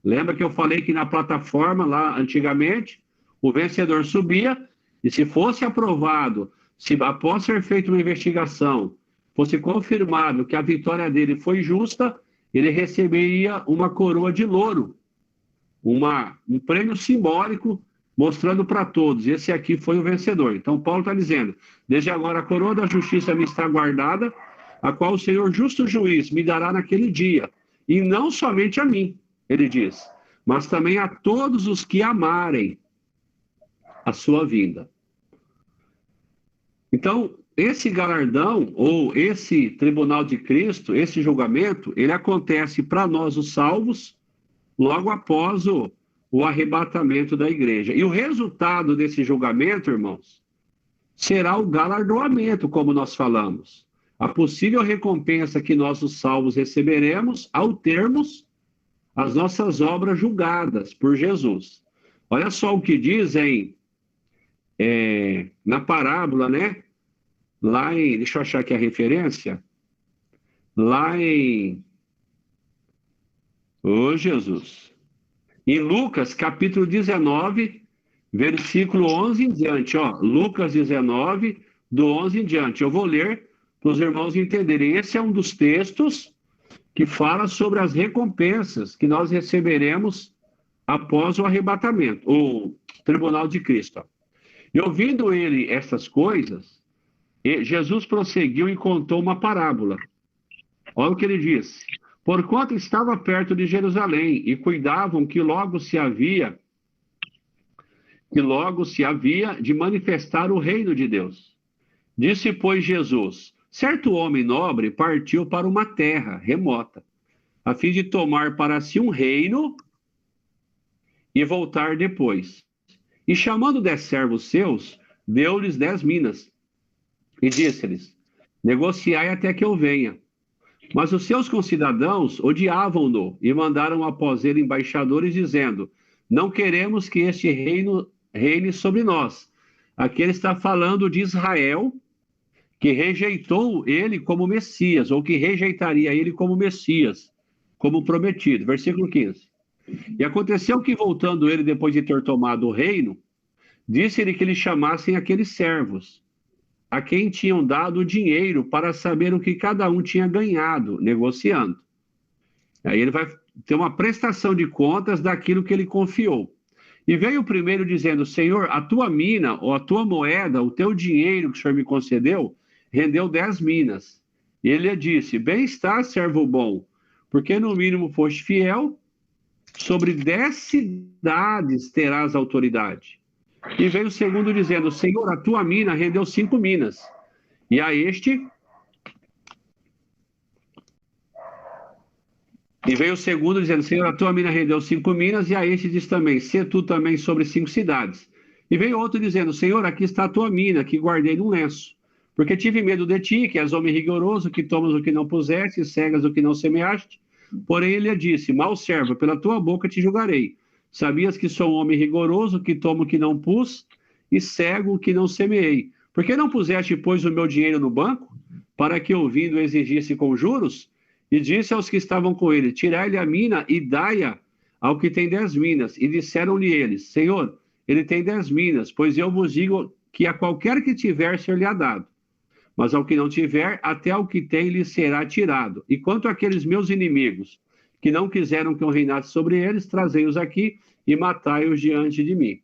Lembra que eu falei que na plataforma, lá antigamente, o vencedor subia, e se fosse aprovado, se após ser feita uma investigação, fosse confirmado que a vitória dele foi justa, ele receberia uma coroa de louro, um prêmio simbólico, mostrando para todos: esse aqui foi o vencedor. Então Paulo está dizendo: desde agora a coroa da justiça me está guardada, a qual o Senhor justo juiz me dará naquele dia, e não somente a mim, ele diz, mas também a todos os que amarem a sua vinda. Então, esse galardão, ou esse tribunal de Cristo, esse julgamento, ele acontece para nós, os salvos, logo após o arrebatamento da igreja. E o resultado desse julgamento, irmãos, será o galardoamento, como nós falamos. A possível recompensa que nós, os salvos, receberemos ao termos as nossas obras julgadas por Jesus. Olha só o que dizem na parábola, né? Lá em, deixa eu achar aqui a referência, lá em, Jesus, em Lucas, capítulo 19, versículo 11 em diante, Lucas 19, do 11 em diante. Eu vou ler para os irmãos entenderem. Esse é um dos textos que fala sobre as recompensas que nós receberemos após o arrebatamento, o tribunal de Cristo. E ouvindo ele essas coisas, Jesus prosseguiu e contou uma parábola. Olha o que ele disse: porquanto estava perto de Jerusalém e cuidavam que logo se havia de manifestar o reino de Deus. Disse, pois, Jesus: certo homem nobre partiu para uma terra remota, a fim de tomar para si um reino e voltar depois. E chamando 10 servos seus, deu-lhes 10 minas. E disse-lhes: negociai até que eu venha. Mas os seus concidadãos odiavam-no e mandaram após ele embaixadores, dizendo: não queremos que este reino reine sobre nós. Aqui ele está falando de Israel, que rejeitou ele como Messias, ou que rejeitaria ele como Messias, como prometido. Versículo 15. E aconteceu que, voltando ele depois de ter tomado o reino, disse-lhe que lhe chamassem aqueles servos, a quem tinham dado o dinheiro, para saber o que cada um tinha ganhado, negociando. Aí ele vai ter uma prestação de contas daquilo que ele confiou. E veio o primeiro dizendo: Senhor, a tua mina, ou a tua moeda, o teu dinheiro que o Senhor me concedeu, rendeu 10 minas. E ele lhe disse: bem está, servo bom, porque no mínimo foste fiel, sobre 10 cidades terás autoridade. E veio o segundo dizendo: Senhor, a tua mina rendeu 5 minas. E a este... E veio o segundo dizendo: Senhor, a tua mina rendeu 5 minas. E a este diz também: sê tu também sobre 5 cidades. E veio outro dizendo: Senhor, aqui está a tua mina, que guardei num lenço. Porque tive medo de ti, que és homem rigoroso, que tomas o que não puseste, e cegas o que não semeaste. Porém ele lhe disse: mau servo, pela tua boca te julgarei. Sabias que sou um homem rigoroso, que tomo o que não pus, e cego o que não semeei. Por que não puseste, pois, o meu dinheiro no banco, para que eu vindo exigisse com juros? E disse aos que estavam com ele: tirai-lhe a mina e dai-a ao que tem 10 minas. E disseram-lhe eles: Senhor, ele tem 10 minas, pois eu vos digo que a qualquer que tiver ser-lhe-á dado. Mas ao que não tiver, até ao que tem lhe será tirado. E quanto àqueles meus inimigos, que não quiseram que eu reinasse sobre eles, trazei-os aqui e matai-os diante de mim.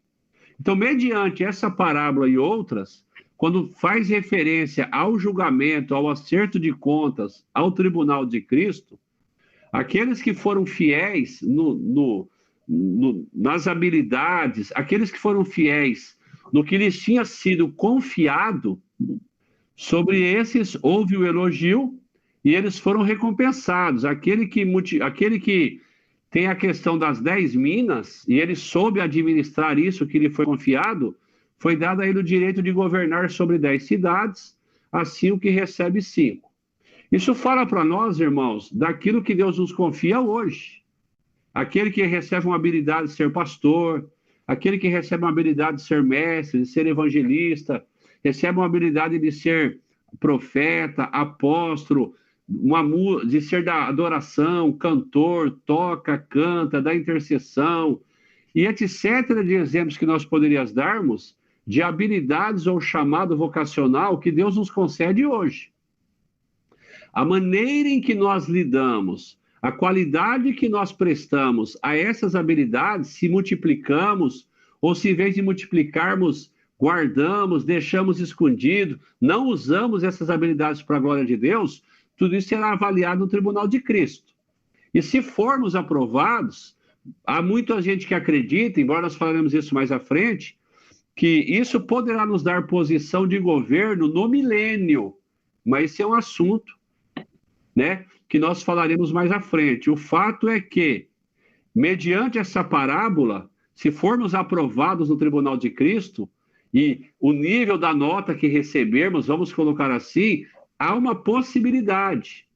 Então, mediante essa parábola e outras, quando faz referência ao julgamento, ao acerto de contas, ao tribunal de Cristo, aqueles que foram fiéis nas habilidades, aqueles que foram fiéis no que lhes tinha sido confiado, sobre esses houve o elogio e eles foram recompensados. Aquele que tem a questão das 10 minas e ele soube administrar isso que lhe foi confiado, foi dado a ele o direito de governar sobre 10 cidades, assim o que recebe 5. Isso fala para nós, irmãos, daquilo que Deus nos confia hoje. Aquele que recebe uma habilidade de ser pastor, aquele que recebe uma habilidade de ser mestre, de ser evangelista, recebe uma habilidade de ser profeta, apóstolo, de ser da adoração, cantor, toca, canta, da intercessão, e etc. de exemplos que nós poderíamos darmos de habilidades ou chamado vocacional que Deus nos concede hoje. A maneira em que nós lidamos, a qualidade que nós prestamos a essas habilidades, se multiplicamos, ou se em vez de multiplicarmos, guardamos, deixamos escondido, não usamos essas habilidades para a glória de Deus, tudo isso será avaliado no tribunal de Cristo. E se formos aprovados, há muita gente que acredita, embora nós falaremos isso mais à frente, que isso poderá nos dar posição de governo no milênio, mas esse é um assunto, né, que nós falaremos mais à frente. O fato é que, mediante essa parábola, se formos aprovados no tribunal de Cristo, e o nível da nota que recebermos, vamos colocar assim, há uma possibilidade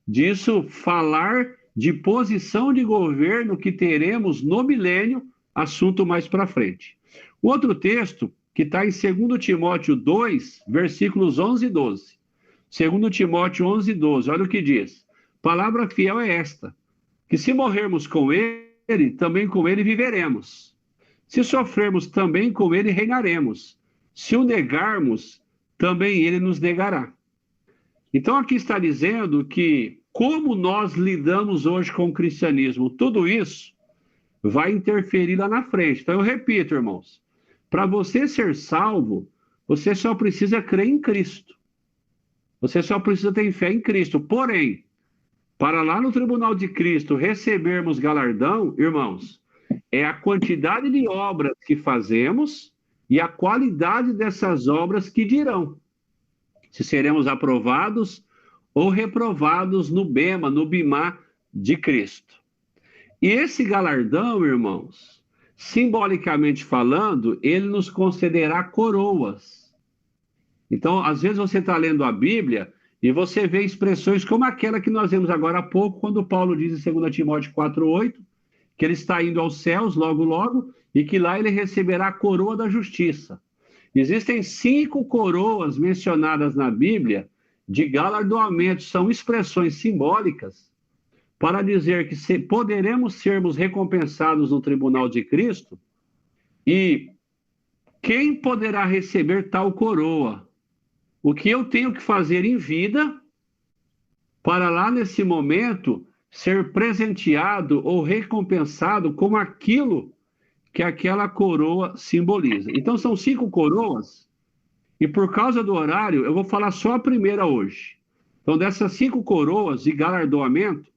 disso falar de posição de governo que teremos no milênio, assunto mais para frente. O outro texto, que está em 2 Timóteo 2, versículos 11 e 12. 2 Timóteo 11, 12, olha o que diz. Palavra fiel é esta, que se morrermos com ele, também com ele viveremos. Se sofrermos, também com ele reinaremos. Se o negarmos, também ele nos negará. Então aqui está dizendo que como nós lidamos hoje com o cristianismo, tudo isso vai interferir lá na frente. Então eu repito, irmãos, para você ser salvo, você só precisa crer em Cristo. Você só precisa ter fé em Cristo. Porém, para lá no tribunal de Cristo recebermos galardão, irmãos, é a quantidade de obras que fazemos e a qualidade dessas obras que dirão se seremos aprovados ou reprovados no bema, no bimá de Cristo. E esse galardão, irmãos, simbolicamente falando, ele nos concederá coroas. Então, às vezes você está lendo a Bíblia e você vê expressões como aquela que nós vemos agora há pouco, quando Paulo diz em 2 Timóteo 4,8, que ele está indo aos céus logo, logo, e que lá ele receberá a coroa da justiça. Existem 5 coroas mencionadas na Bíblia de galardoamento, são expressões simbólicas para dizer que poderemos sermos recompensados no tribunal de Cristo e quem poderá receber tal coroa? O que eu tenho que fazer em vida para lá nesse momento ser presenteado ou recompensado com aquilo que aquela coroa simboliza. Então são 5 coroas e por causa do horário eu vou falar só a primeira hoje. Então dessas 5 coroas de galardoamento,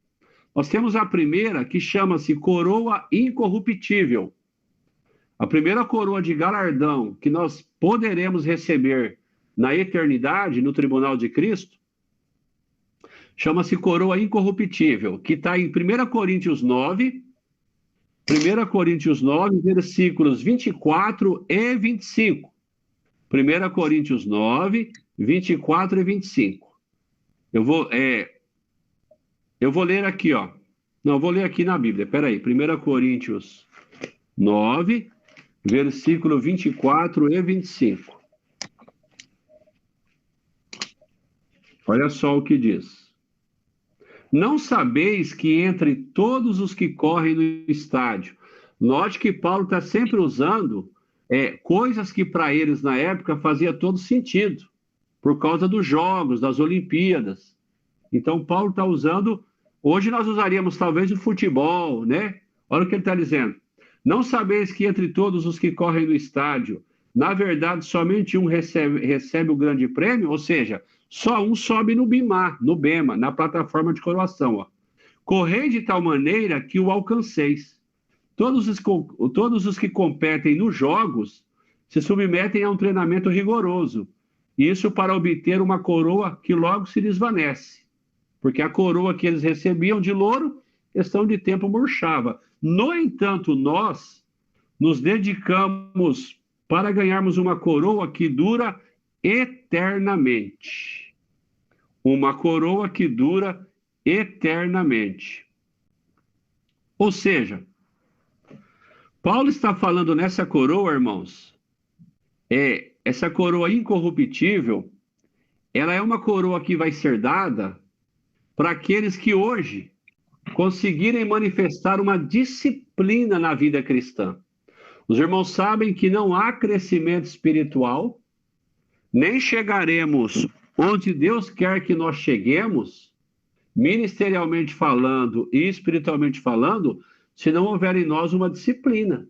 nós temos a primeira que chama-se coroa incorruptível. A primeira coroa de galardão que nós poderemos receber na eternidade, no tribunal de Cristo, chama-se coroa incorruptível, que está em 1 Coríntios 9, versículos 24 e 25. 1 Coríntios 9, 24 e 25. Eu vou ler aqui, ó. Não, vou ler aqui na Bíblia, peraí. 1 Coríntios 9, versículo 24 e 25. Olha só o que diz. Não sabeis que entre todos os que correm no estádio, note que Paulo está sempre usando coisas que para eles na época fazia todo sentido, por causa dos jogos, das Olimpíadas. Então Paulo está usando, hoje nós usaríamos talvez o futebol, né? Olha o que ele está dizendo. Não sabeis que entre todos os que correm no estádio, na verdade somente um recebe o grande prêmio, ou seja, só um sobe no bema, na plataforma de coroação. Ó. Correi de tal maneira que o alcanceis. todos os que competem nos jogos se submetem a um treinamento rigoroso. Isso para obter uma coroa que logo se desvanece. Porque a coroa que eles recebiam de louro, questão de tempo murchava. No entanto, nós nos dedicamos para ganharmos uma coroa que dura eternamente. Uma coroa que dura eternamente. Ou seja, Paulo está falando nessa coroa, irmãos, essa coroa incorruptível, ela é uma coroa que vai ser dada para aqueles que hoje conseguirem manifestar uma disciplina na vida cristã. Os irmãos sabem que não há crescimento espiritual, nem chegaremos onde Deus quer que nós cheguemos, ministerialmente falando e espiritualmente falando, se não houver em nós uma disciplina.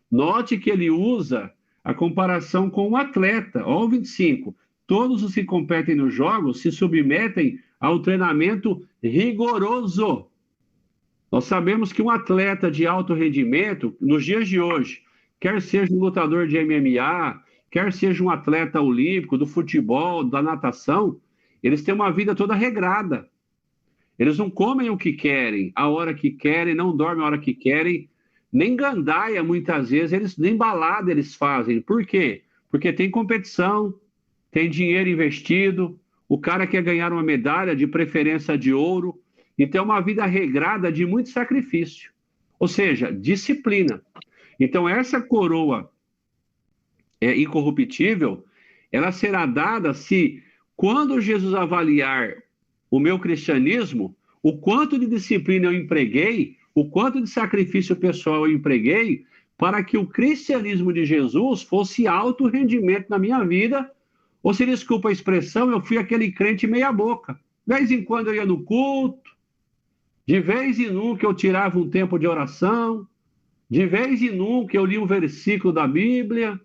Note que ele usa a comparação com um atleta. Ó, o 25. Todos os que competem nos jogos se submetem ao treinamento rigoroso. Nós sabemos que um atleta de alto rendimento, nos dias de hoje, quer seja um lutador de MMA, quer seja um atleta olímpico, do futebol, da natação, eles têm uma vida toda regrada. Eles não comem o que querem, a hora que querem, não dormem a hora que querem, nem gandaia, muitas vezes, nem balada eles fazem. Por quê? Porque tem competição, tem dinheiro investido, o cara quer ganhar uma medalha, de preferência de ouro, então é uma vida regrada de muito sacrifício, ou seja, disciplina. Então essa coroa incorruptível, ela será dada se, quando Jesus avaliar o meu cristianismo, o quanto de disciplina eu empreguei, o quanto de sacrifício pessoal eu empreguei, para que o cristianismo de Jesus fosse alto rendimento na minha vida, ou se desculpa a expressão, eu fui aquele crente meia boca. De vez em quando eu ia no culto, de vez em nunca eu tirava um tempo de oração, de vez em nunca eu li um versículo da Bíblia.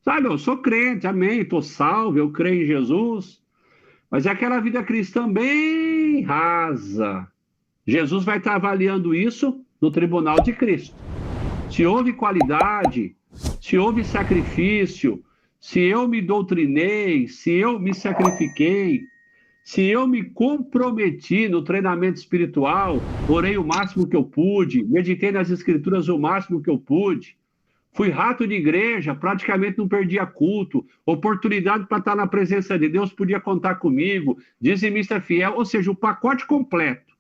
Sabe, eu sou crente, amém, estou salvo, eu creio em Jesus. Mas é aquela vida cristã bem rasa. Jesus vai estar avaliando isso no tribunal de Cristo. Se houve qualidade, se houve sacrifício, se eu me doutrinei, se eu me sacrifiquei, se eu me comprometi no treinamento espiritual, orei o máximo que eu pude, meditei nas escrituras o máximo que eu pude, fui rato de igreja, praticamente não perdia culto, oportunidade para estar na presença de Deus, podia contar comigo, dizimista fiel, ou seja, o pacote completo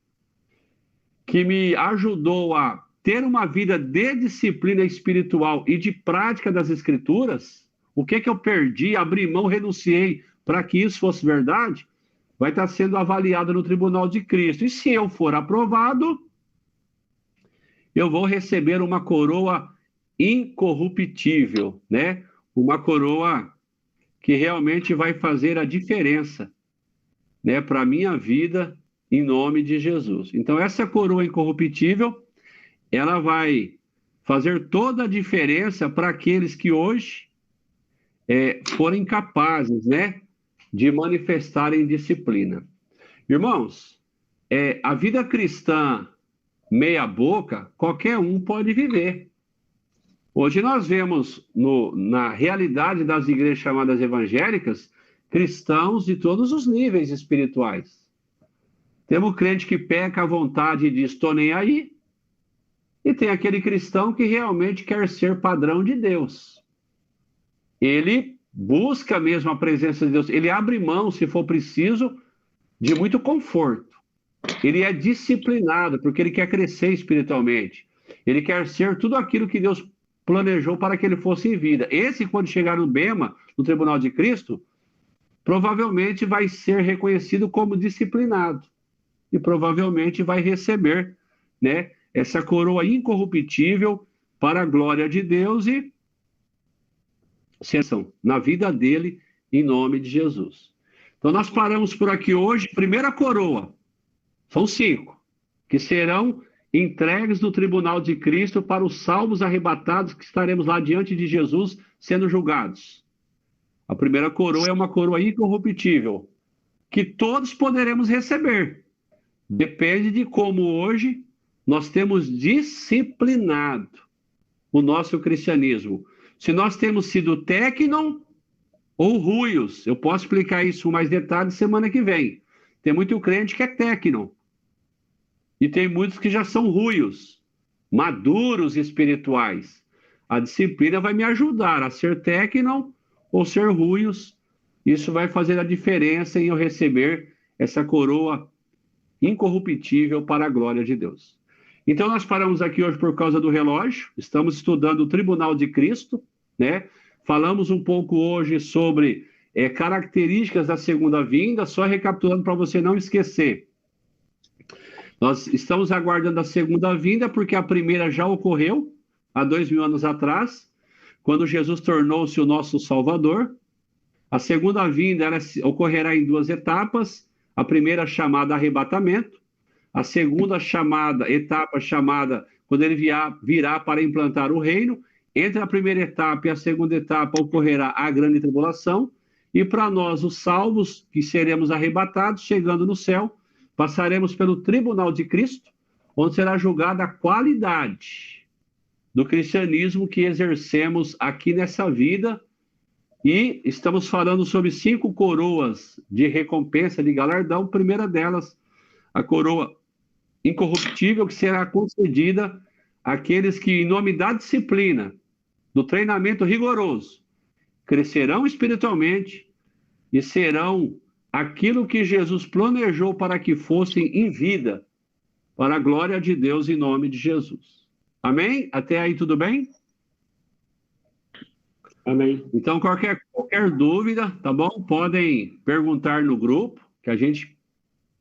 que me ajudou a ter uma vida de disciplina espiritual e de prática das escrituras. O que eu perdi, abri mão, renunciei para que isso fosse verdade, vai estar sendo avaliado no tribunal de Cristo. E se eu for aprovado, eu vou receber uma coroa incorruptível, né? Uma coroa que realmente vai fazer a diferença, né, para a minha vida, em nome de Jesus. Então, essa coroa incorruptível, ela vai fazer toda a diferença para aqueles que hoje forem capazes, né, de manifestarem disciplina. Irmãos, a vida cristã meia boca, qualquer um pode viver. Hoje nós vemos na realidade das igrejas chamadas evangélicas, cristãos de todos os níveis espirituais. Temos crente que peca à vontade e diz, estou nem aí. E tem aquele cristão que realmente quer ser padrão de Deus. Ele busca mesmo a presença de Deus. Ele abre mão, se for preciso, de muito conforto. Ele é disciplinado, porque ele quer crescer espiritualmente. Ele quer ser tudo aquilo que Deus planejou para que ele fosse em vida. Esse, quando chegar no Bema, no Tribunal de Cristo, provavelmente vai ser reconhecido como disciplinado. E provavelmente vai receber, né, essa coroa incorruptível para a glória de Deus e sensação na vida dele, em nome de Jesus. Então nós paramos por aqui hoje. Primeira coroa, são 5, que serão entregues no tribunal de Cristo para os salvos arrebatados que estaremos lá diante de Jesus sendo julgados. A primeira coroa é uma coroa incorruptível, que todos poderemos receber. Depende de como hoje nós temos disciplinado o nosso cristianismo. Se nós temos sido tecnon ou ruios, eu posso explicar isso com mais detalhes semana que vem. Tem muito crente que é tecnon. E tem muitos que já são ruios, maduros espirituais. A disciplina vai me ajudar a ser tecnon ou ser ruios. Isso vai fazer a diferença em eu receber essa coroa incorruptível para a glória de Deus. Então, nós paramos aqui hoje por causa do relógio. Estamos estudando o Tribunal de Cristo, né? Falamos um pouco hoje sobre características da segunda vinda, só recapitulando para você não esquecer. Nós estamos aguardando a segunda vinda, porque a primeira já ocorreu, há 2000 anos atrás, quando Jesus tornou-se o nosso Salvador. A segunda vinda ela ocorrerá em 2 etapas. A primeira chamada arrebatamento, a segunda etapa chamada quando ele virá para implantar o reino. Entre a primeira etapa e a segunda etapa ocorrerá a grande tribulação. E para nós, os salvos, que seremos arrebatados, chegando no céu, passaremos pelo tribunal de Cristo, onde será julgada a qualidade do cristianismo que exercemos aqui nessa vida. E estamos falando sobre 5 coroas de recompensa, de galardão. Primeira delas, a coroa incorruptível, que será concedida àqueles que, em nome da disciplina, do treinamento rigoroso, crescerão espiritualmente e serão aquilo que Jesus planejou para que fossem em vida, para a glória de Deus, em nome de Jesus. Amém? Até aí tudo bem? Amém. Então, qualquer dúvida, tá bom? Podem perguntar no grupo, que a gente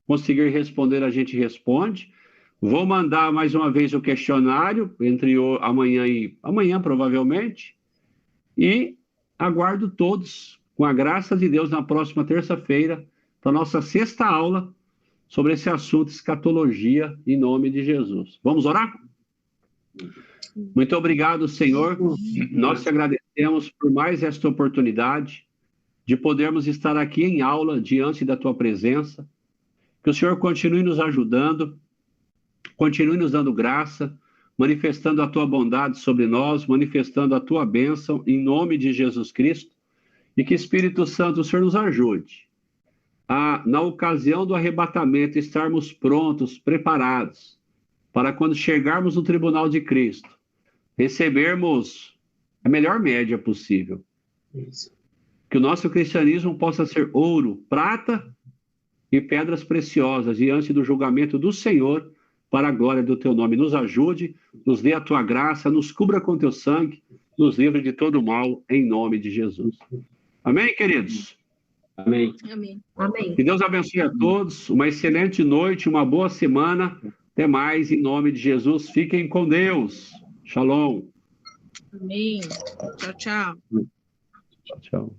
conseguir responder, a gente responde. Vou mandar mais uma vez o questionário, entre amanhã provavelmente, e aguardo todos, com a graça de Deus, na próxima terça-feira, para a nossa 6ª aula sobre esse assunto, escatologia, em nome de Jesus. Vamos orar? Muito obrigado, Senhor. Nós te agradecemos por mais esta oportunidade de podermos estar aqui em aula, diante da tua presença. Que o Senhor continue nos ajudando, continue nos dando graça, manifestando a tua bondade sobre nós, manifestando a tua bênção, em nome de Jesus Cristo. E que Espírito Santo, o Senhor nos ajude a, na ocasião do arrebatamento, estarmos prontos, preparados, para quando chegarmos no tribunal de Cristo, recebermos a melhor média possível. Isso. Que o nosso cristianismo possa ser ouro, prata e pedras preciosas diante do julgamento do Senhor, para a glória do teu nome. Nos ajude, nos dê a tua graça, nos cubra com teu sangue, nos livre de todo mal, em nome de Jesus. Amém, queridos? Amém. Amém. Amém. Que Deus abençoe a todos, uma excelente noite, uma boa semana. Até mais, em nome de Jesus. Fiquem com Deus. Shalom. Amém. Tchau, tchau. Tchau.